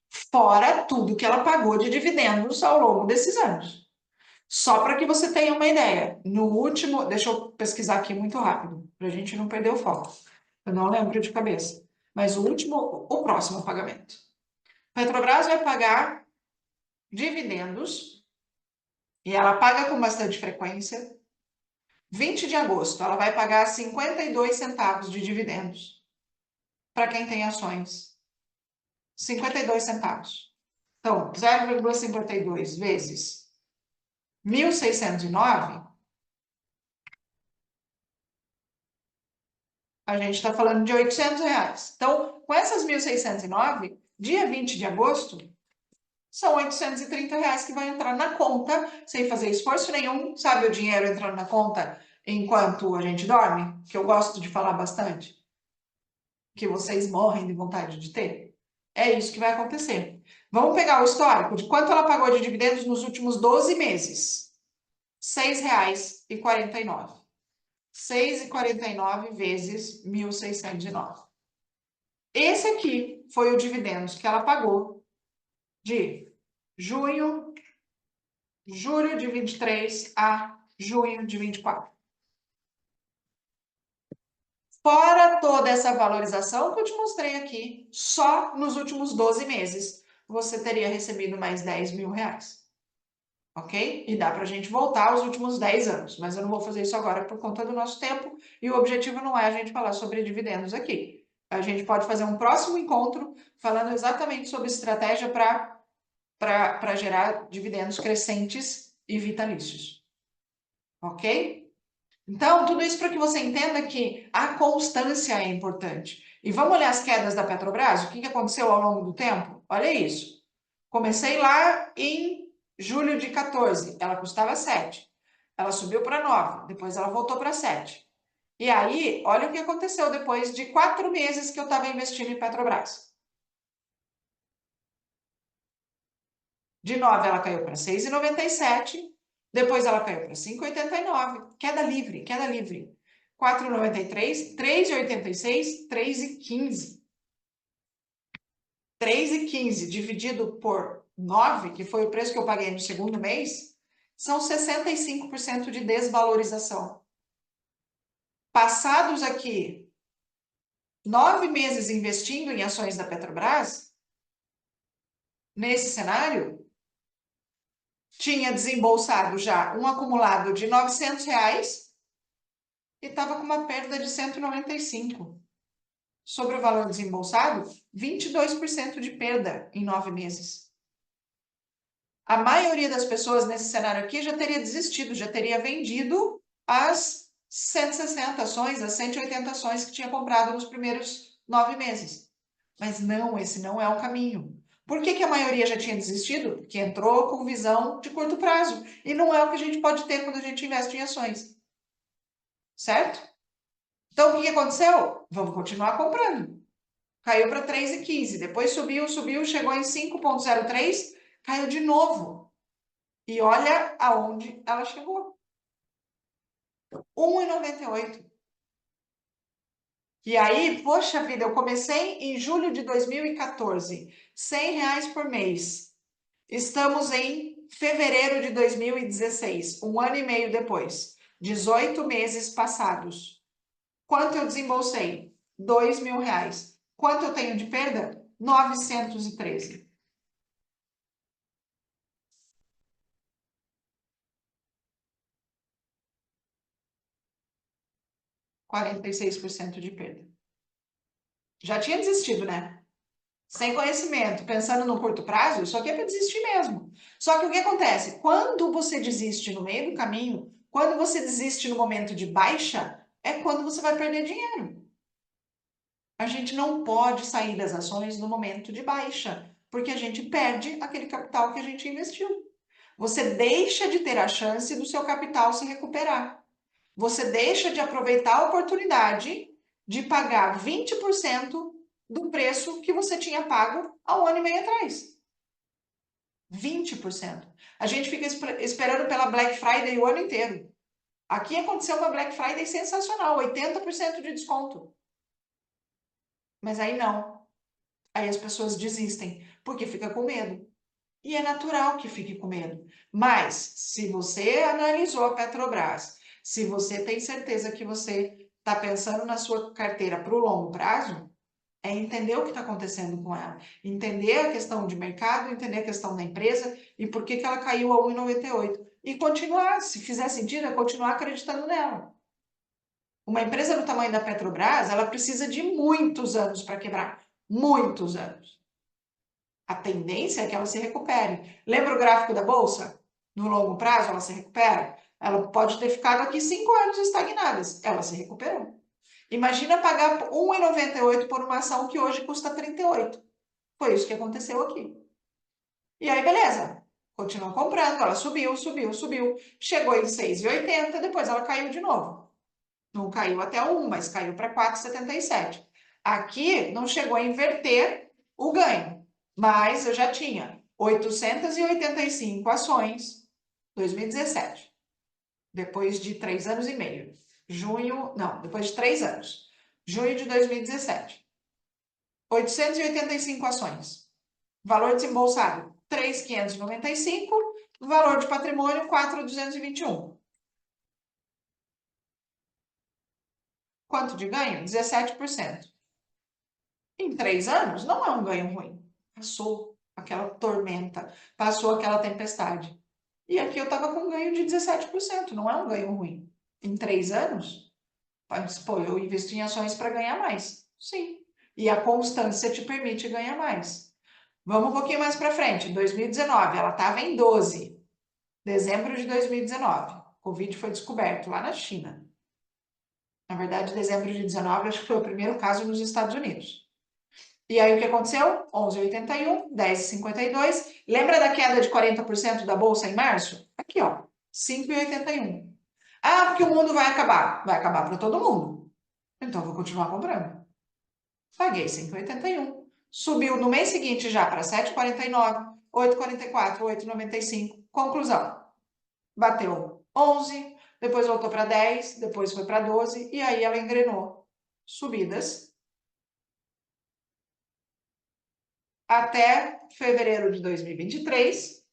Fora tudo que ela pagou de dividendos ao longo desses anos. Só para que você tenha uma ideia. No último, deixa eu pesquisar aqui muito rápido, para a gente não perder o foco. Eu não lembro de cabeça. Mas o próximo pagamento. Petrobras vai pagar dividendos e ela paga com bastante frequência. 20 de agosto, ela vai pagar 52 centavos de dividendos para quem tem ações. 52 centavos. Então, 0,52 vezes 1.609, a gente está falando de R$ 800. Então, com essas 1.609, dia 20 de agosto, são R$ 830 que vai entrar na conta, sem fazer esforço nenhum. Sabe o dinheiro entrando na conta enquanto a gente dorme? Que eu gosto de falar bastante. Que vocês morrem de vontade de ter. É isso que vai acontecer. Vamos pegar o histórico de quanto ela pagou de dividendos nos últimos 12 meses. R$ 6,49. 6,49 vezes 1.609. Esse aqui foi o dividendos que ela pagou de julho de 23 a junho de 24. Fora toda essa valorização que eu te mostrei aqui, só nos últimos 12 meses, você teria recebido mais 10 mil reais. Ok? E dá para a gente voltar aos últimos 10 anos, mas eu não vou fazer isso agora por conta do nosso tempo, e o objetivo não é a gente falar sobre dividendos aqui. A gente pode fazer um próximo encontro falando exatamente sobre estratégia para gerar dividendos crescentes e vitalícios. Ok? Então, tudo isso para que você entenda que a constância é importante. E vamos olhar as quedas da Petrobras? O que aconteceu ao longo do tempo? Olha isso. Comecei lá em julho de 14, ela custava 7. Ela subiu para 9, depois ela voltou para 7. E aí, olha o que aconteceu depois de 4 meses que eu estava investindo em Petrobras. De 9 ela caiu para 6,97, depois ela caiu para 5,89. Queda livre, queda livre. 4,93, 3,86, 3,15. 3,15 dividido por 9, que foi o preço que eu paguei no segundo mês, são 65% de desvalorização. Passados aqui 9 meses investindo em ações da Petrobras, nesse cenário, tinha desembolsado já um acumulado de R$ 900 e estava com uma perda de 195. Sobre o valor desembolsado, 22% de perda em 9 meses. A maioria das pessoas nesse cenário aqui já teria desistido, já teria vendido as 160 ações, as 180 ações que tinha comprado nos primeiros 9 meses. Mas não, esse não é o caminho. Por que a maioria já tinha desistido? Porque entrou com visão de curto prazo. E não é o que a gente pode ter quando a gente investe em ações. Certo? Então, o que aconteceu? Vamos continuar comprando. Caiu para 3,15. Depois subiu, subiu, chegou em 5,03, caiu de novo. E olha aonde ela chegou. 1,98. E aí, poxa vida, eu comecei em julho de 2014, R$ 100 por mês. Estamos em fevereiro de 2016, um ano e meio depois, 18 meses passados. Quanto eu desembolsei? R$ 2.000. Quanto eu tenho de perda? 913. 46% de perda. Já tinha desistido, né? Sem conhecimento, pensando no curto prazo, isso aqui é para desistir mesmo. Só que o que acontece? Quando você desiste no meio do caminho, quando você desiste no momento de baixa, é quando você vai perder dinheiro. A gente não pode sair das ações no momento de baixa, porque a gente perde aquele capital que a gente investiu. Você deixa de ter a chance do seu capital se recuperar. Você deixa de aproveitar a oportunidade de pagar 20% do preço que você tinha pago há um ano e meio atrás. 20%. A gente fica esperando pela Black Friday o ano inteiro. Aqui aconteceu uma Black Friday sensacional, 80% de desconto. Mas aí não. Aí as pessoas desistem, porque fica com medo. E é natural que fique com medo. Mas, se você analisou a Petrobras, se você tem certeza que você está pensando na sua carteira para o longo prazo, é entender o que está acontecendo com ela. Entender a questão de mercado, entender a questão da empresa e por que ela caiu a 1,98. E continuar, se fizer sentido, é continuar acreditando nela. Uma empresa do tamanho da Petrobras, ela precisa de muitos anos para quebrar. Muitos anos. A tendência é que ela se recupere. Lembra o gráfico da Bolsa? No longo prazo, ela se recupera? Ela pode ter ficado aqui 5 anos estagnadas. Ela se recuperou. Imagina pagar R$ 1,98 por uma ação que hoje custa 38. Foi isso que aconteceu aqui. E aí, beleza. Continuou comprando, ela subiu, subiu, subiu. Chegou em 6,80, depois ela caiu de novo. Não caiu até 1, mas caiu para 4,77. Aqui não chegou a inverter o ganho, mas eu já tinha 885 ações 2017, depois de 3 anos e meio. Junho, não, depois de 3 anos. Junho de 2017. 885 ações. Valor desembolsado, 3.595. Valor de patrimônio, 4.221. quanto de ganho? 17%. Em 3 anos, não é um ganho ruim. Passou aquela tormenta, passou aquela tempestade. E aqui eu estava com um ganho de 17%, não é um ganho ruim. Em 3 anos, mas, pô, eu investi em ações para ganhar mais. Sim. E a constância te permite ganhar mais. Vamos um pouquinho mais para frente. Em 2019, ela estava em 12. Dezembro de 2019. O Covid foi descoberto lá na China. Na verdade, dezembro de 19, acho que foi o primeiro caso nos Estados Unidos. E aí o que aconteceu? 11,81, 10,52. Lembra da queda de 40% da bolsa em março? Aqui, ó, 5,81. Ah, porque o mundo vai acabar. Vai acabar para todo mundo. Então eu vou continuar comprando. Paguei 5,81. Subiu no mês seguinte já para 7,49, 8,44, 8,95. Conclusão. Bateu 11, depois voltou para 10, depois foi para 12 e aí ela engrenou. Subidas até fevereiro de 2023.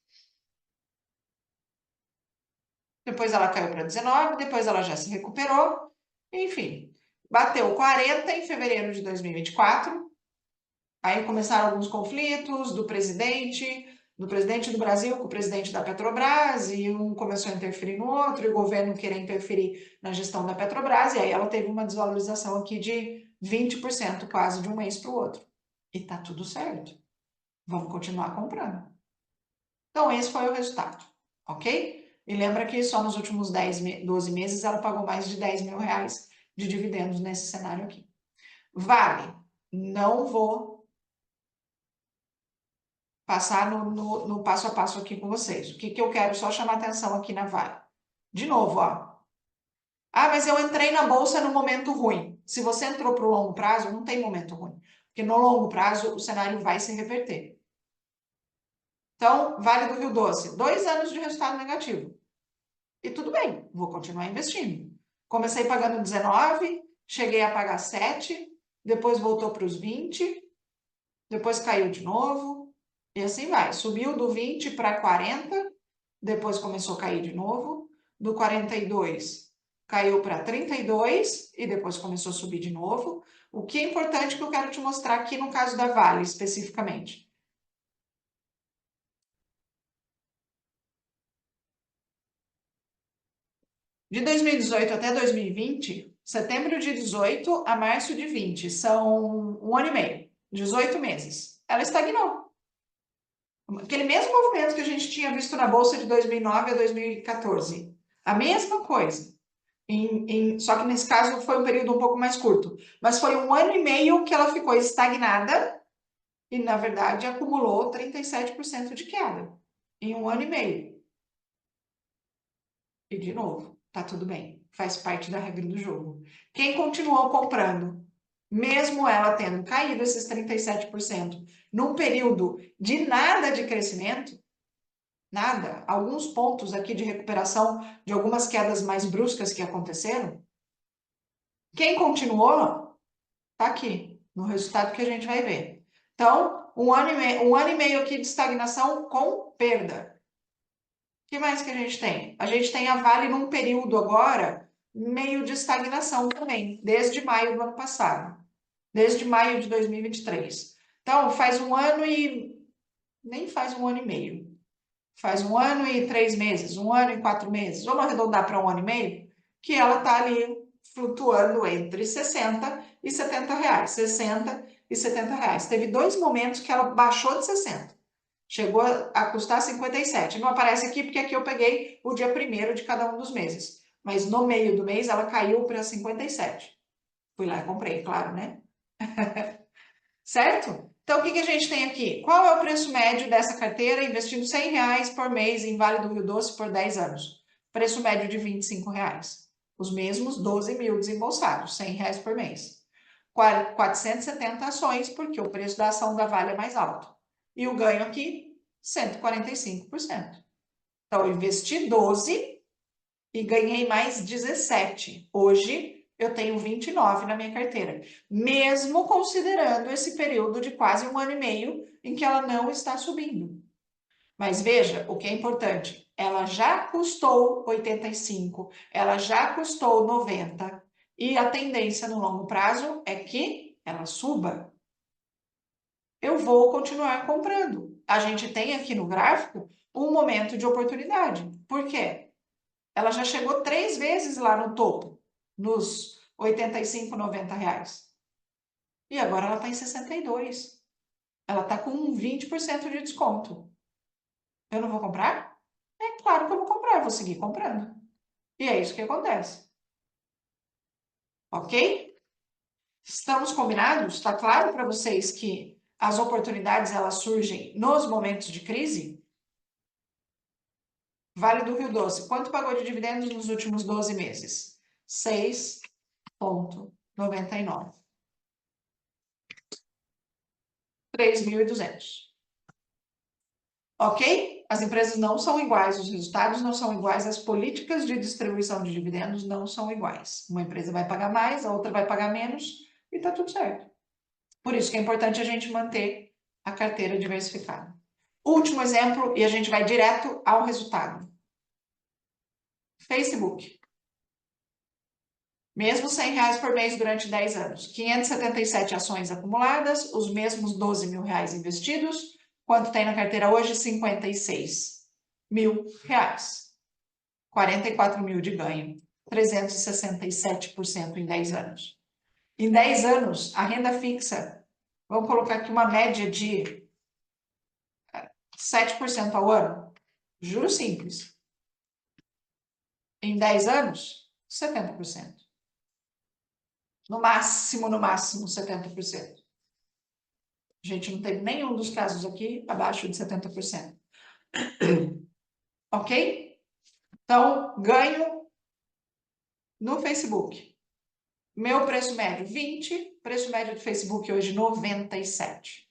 Depois ela caiu para 19, depois ela já se recuperou. Enfim, bateu 40 em fevereiro de 2024. Aí começaram alguns conflitos do presidente do Brasil com o presidente da Petrobras, e um começou a interferir no outro, e o governo queria interferir na gestão da Petrobras, e aí ela teve uma desvalorização aqui de 20% quase de um mês para o outro. E tá tudo certo. Vamos continuar comprando. Então, esse foi o resultado, ok? E lembra que só nos últimos 12 meses ela pagou mais de 10 mil reais de dividendos nesse cenário aqui. Vale, não vou passar no passo a passo aqui com vocês. O que, que eu quero só chamar atenção aqui na Vale. De novo, ó. Ah, mas eu entrei na bolsa no momento ruim. Se você entrou para o longo prazo, não tem momento ruim. Porque no longo prazo o cenário vai se reverter. Então, Vale do Rio Doce, 2 anos de resultado negativo. E tudo bem, vou continuar investindo. Comecei pagando 19, cheguei a pagar 7, depois voltou para os 20, depois caiu de novo, e assim vai. Subiu do 20 para 40, depois começou a cair de novo, do 42 caiu para 32 e depois começou a subir de novo. O que é importante que eu quero te mostrar aqui no caso da Vale, especificamente. De 2018 até 2020, setembro de 18 a março de 20, são 1 ano e meio, 18 meses. Ela estagnou. Aquele mesmo movimento que a gente tinha visto na Bolsa de 2009 a 2014. A mesma coisa. Só que nesse caso foi um período um pouco mais curto. Mas foi 1 ano e meio que ela ficou estagnada e, na verdade, acumulou 37% de queda em 1 ano e meio. E, de novo, tá tudo bem. Faz parte da regra do jogo. Quem continuou comprando, mesmo ela tendo caído esses 37%, num período de nada de crescimento, nada, alguns pontos aqui de recuperação de algumas quedas mais bruscas que aconteceram, quem continuou, tá aqui, no resultado que a gente vai ver. Então, 1 ano e meio aqui de estagnação com perda. O que mais que a gente tem? A gente tem a Vale num período agora meio de estagnação também, desde maio do ano passado, desde maio de 2023. Então, faz 1 ano e... nem faz 1 ano e meio. Faz 1 ano e 3 meses, 1 ano e 4 meses, vamos arredondar para 1 ano e meio, que ela está ali flutuando entre 60 e 70 reais, 60 e 70 reais. Teve 2 momentos que ela baixou de 60. Chegou a custar 57. Não aparece aqui porque aqui eu peguei o dia 1º de cada um dos meses. Mas no meio do mês ela caiu para 57. Fui lá e comprei, claro, né? Certo? Então, o que a gente tem aqui? Qual é o preço médio dessa carteira investindo R$100 por mês em Vale do Rio Doce por 10 anos? Preço médio de R$25. Os mesmos 12 mil desembolsados, R$100 por mês. 470 ações, porque o preço da ação da Vale é mais alto. E o ganho aqui, 145%. Então, eu investi 12 e ganhei mais 17. Hoje, eu tenho 29 na minha carteira, mesmo considerando esse período de quase 1 ano e meio em que ela não está subindo. Mas veja, o que é importante, ela já custou 85, ela já custou 90, e a tendência no longo prazo é que ela suba. Eu vou continuar comprando. A gente tem aqui no gráfico um momento de oportunidade. Por quê? Ela já chegou 3 vezes lá no topo, nos 85, 90 reais. E agora ela está em 62. Ela está com 20% de desconto. Eu não vou comprar? É claro que eu vou comprar, eu vou seguir comprando. E é isso que acontece. Ok? Estamos combinados? Está claro para vocês que as oportunidades elas surgem nos momentos de crise? Vale do Rio Doce, quanto pagou de dividendos nos últimos 12 meses? 6,99. 3.200. Ok? As empresas não são iguais, os resultados não são iguais, as políticas de distribuição de dividendos não são iguais. Uma empresa vai pagar mais, a outra vai pagar menos e tá tudo certo. Por isso que é importante a gente manter a carteira diversificada. Último exemplo, e a gente vai direto ao resultado. Facebook. Mesmo R$ 100 por mês durante 10 anos. 577 ações acumuladas, os mesmos R$ 12.000 investidos. Quanto tem na carteira hoje? R$ 56.000. 44 mil de ganho. 367% em 10 anos. Em 10 anos, a renda fixa, vamos colocar aqui uma média de 7% ao ano. Juros simples. Em 10 anos, 70%. No máximo 70%. A gente não teve nenhum dos casos aqui abaixo de 70%. Ok? Então, ganho no Facebook. Meu preço médio, 20. Preço médio do Facebook hoje, 97.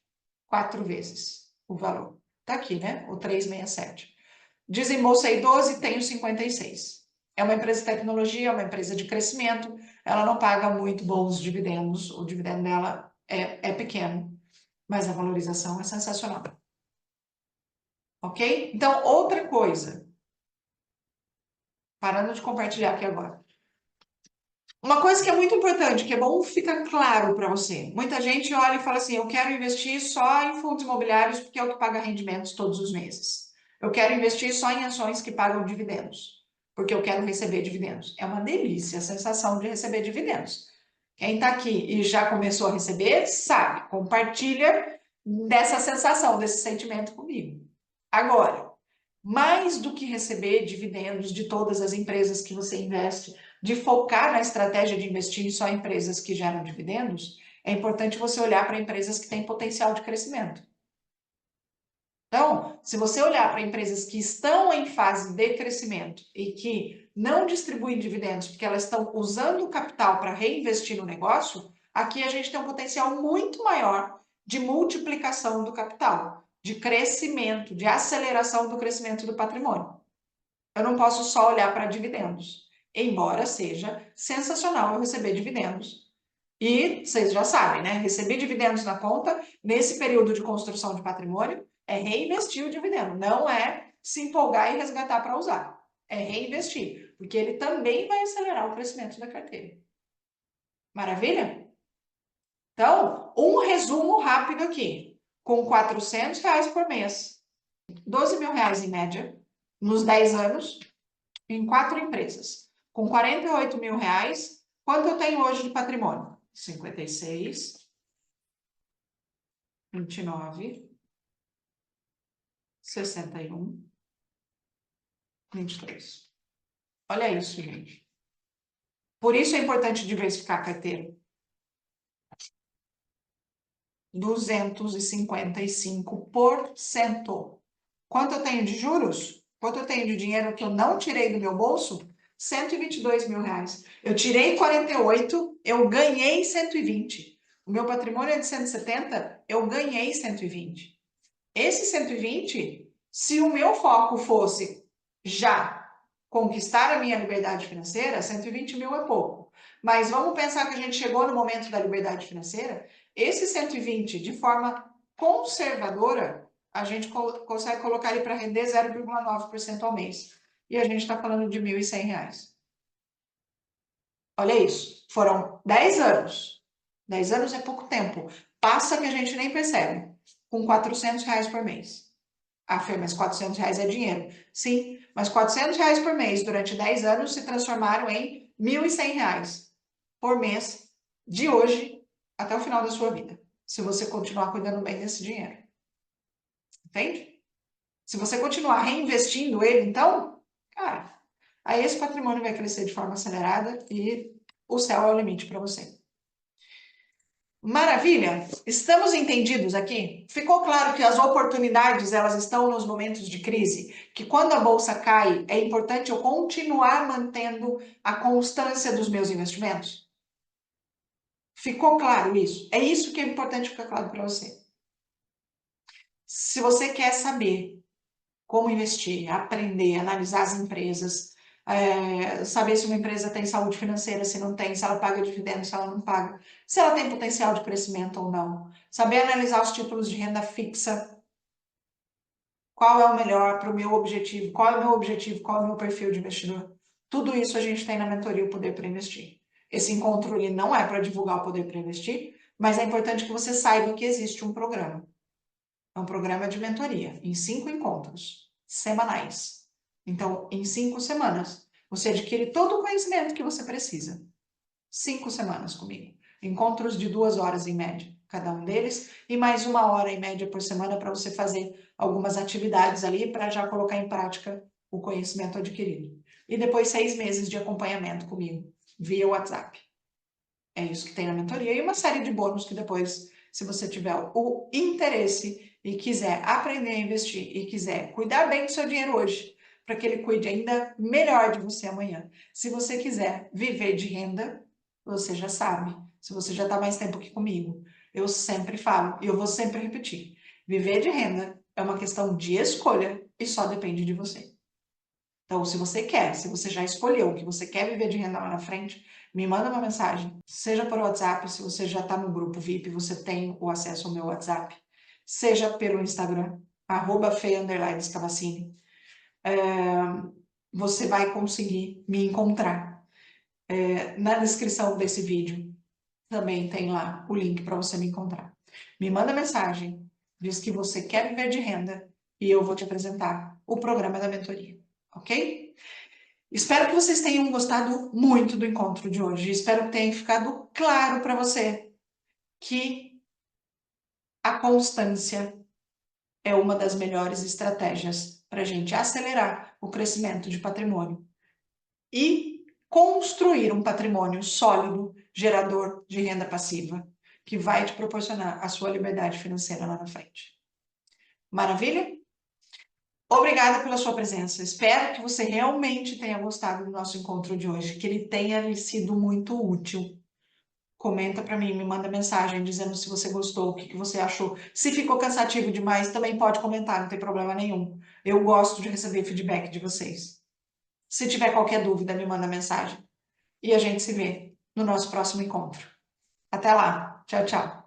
4 vezes o valor. Tá aqui, né? O 367. Desembolsei 12, tenho 56. É uma empresa de tecnologia, é uma empresa de crescimento. Ela não paga muito bons dividendos. O dividendo dela é pequeno, mas a valorização é sensacional. Ok? Então, outra coisa. Parando de compartilhar aqui agora. Uma coisa que é muito importante, que é bom ficar claro para você. Muita gente olha e fala assim: eu quero investir só em fundos imobiliários porque é o que paga rendimentos todos os meses. Eu quero investir só em ações que pagam dividendos, porque eu quero receber dividendos. É uma delícia a sensação de receber dividendos. Quem está aqui e já começou a receber, sabe, compartilha dessa sensação, desse sentimento comigo. Agora, mais do que receber dividendos de todas as empresas que você investe, de focar na estratégia de investir só em empresas que geram dividendos, é importante você olhar para empresas que têm potencial de crescimento. Então, se você olhar para empresas que estão em fase de crescimento e que não distribuem dividendos porque elas estão usando o capital para reinvestir no negócio, aqui a gente tem um potencial muito maior de multiplicação do capital, de crescimento, de aceleração do crescimento do patrimônio. Eu não posso só olhar para dividendos, embora seja sensacional eu receber dividendos. E vocês já sabem, né? Receber dividendos na conta, nesse período de construção de patrimônio, é reinvestir o dividendo, não é se empolgar e resgatar para usar. É reinvestir, porque ele também vai acelerar o crescimento da carteira. Maravilha? Então, um resumo rápido aqui. Com R$ 400 por mês, R$ 12.000 em média, nos 10 anos, em 4 empresas. Com R$ 48.000, quanto eu tenho hoje de patrimônio? 56, 29, 61, 23. Olha isso, gente. Por isso é importante diversificar a carteira. 255%. Quanto eu tenho de juros? Quanto eu tenho de dinheiro que eu não tirei do meu bolso? R$ 122.000. Eu tirei 48, eu ganhei 120. O meu patrimônio é de 170, eu ganhei 120. Esse 120, se o meu foco fosse já conquistar a minha liberdade financeira, 120 mil é pouco. Mas vamos pensar que a gente chegou no momento da liberdade financeira, esse 120, de forma conservadora, a gente consegue colocar ele para render 0,9% ao mês. E a gente está falando de R$ 1.100. Olha isso. Foram 10 anos. 10 anos é pouco tempo. Passa que a gente nem percebe. Com R$ 400 por mês. Ah, Fê, mas R$ 400 é dinheiro. Sim, mas R$ 400 por mês durante 10 anos se transformaram em R$ 1.100 por mês de hoje até o final da sua vida. Se você continuar cuidando bem desse dinheiro. Entende? Se você continuar reinvestindo ele, então, cara, aí esse patrimônio vai crescer de forma acelerada e o céu é o limite para você. Maravilha? Estamos entendidos aqui? Ficou claro que as oportunidades, elas estão nos momentos de crise, que quando a bolsa cai, é importante eu continuar mantendo a constância dos meus investimentos? Ficou claro isso? É isso que é importante ficar claro para você. Se você quer saber como investir, aprender, analisar as empresas, saber se uma empresa tem saúde financeira, se não tem, se ela paga dividendos, se ela não paga, se ela tem potencial de crescimento ou não, saber analisar os títulos de renda fixa, qual é o melhor para o meu objetivo, qual é o meu objetivo, qual é o meu perfil de investidor. Tudo isso a gente tem na mentoria O Poder para Investir. Esse encontro ele não é para divulgar o poder para investir, mas é importante que você saiba que existe um programa. É um programa de mentoria, em 5 encontros semanais. Então, em 5 semanas, você adquire todo o conhecimento que você precisa. 5 semanas comigo. Encontros de 2 horas em média, cada um deles, e mais 1 hora em média por semana para você fazer algumas atividades ali para já colocar em prática o conhecimento adquirido. E depois 6 meses de acompanhamento comigo, via WhatsApp. É isso que tem na mentoria e uma série de bônus que depois, se você tiver o interesse e quiser aprender a investir e quiser cuidar bem do seu dinheiro hoje, para que ele cuide ainda melhor de você amanhã. Se você quiser viver de renda, você já sabe. Se você já está mais tempo aqui comigo, eu sempre falo e eu vou sempre repetir. Viver de renda é uma questão de escolha e só depende de você. Então, se você quer, se você já escolheu que você quer viver de renda lá na frente, me manda uma mensagem, seja por WhatsApp, se você já está no grupo VIP, você tem o acesso ao meu WhatsApp, seja pelo Instagram, @fe_scavacini. Você vai conseguir me encontrar. Na descrição desse vídeo também tem lá o link para você me encontrar. Me manda mensagem, diz que você quer viver de renda e eu vou te apresentar o programa da mentoria, ok? Espero que vocês tenham gostado muito do encontro de hoje. Espero que tenha ficado claro para você que a constância é uma das melhores estratégias para a gente acelerar o crescimento de patrimônio e construir um patrimônio sólido, gerador de renda passiva, que vai te proporcionar a sua liberdade financeira lá na frente. Maravilha? Obrigada pela sua presença. Espero que você realmente tenha gostado do nosso encontro de hoje, que ele tenha lhe sido muito útil. Comenta para mim, me manda mensagem dizendo se você gostou, o que você achou. Se ficou cansativo demais, também pode comentar, não tem problema nenhum. Eu gosto de receber feedback de vocês. Se tiver qualquer dúvida, me manda mensagem. E a gente se vê no nosso próximo encontro. Até lá. Tchau, tchau.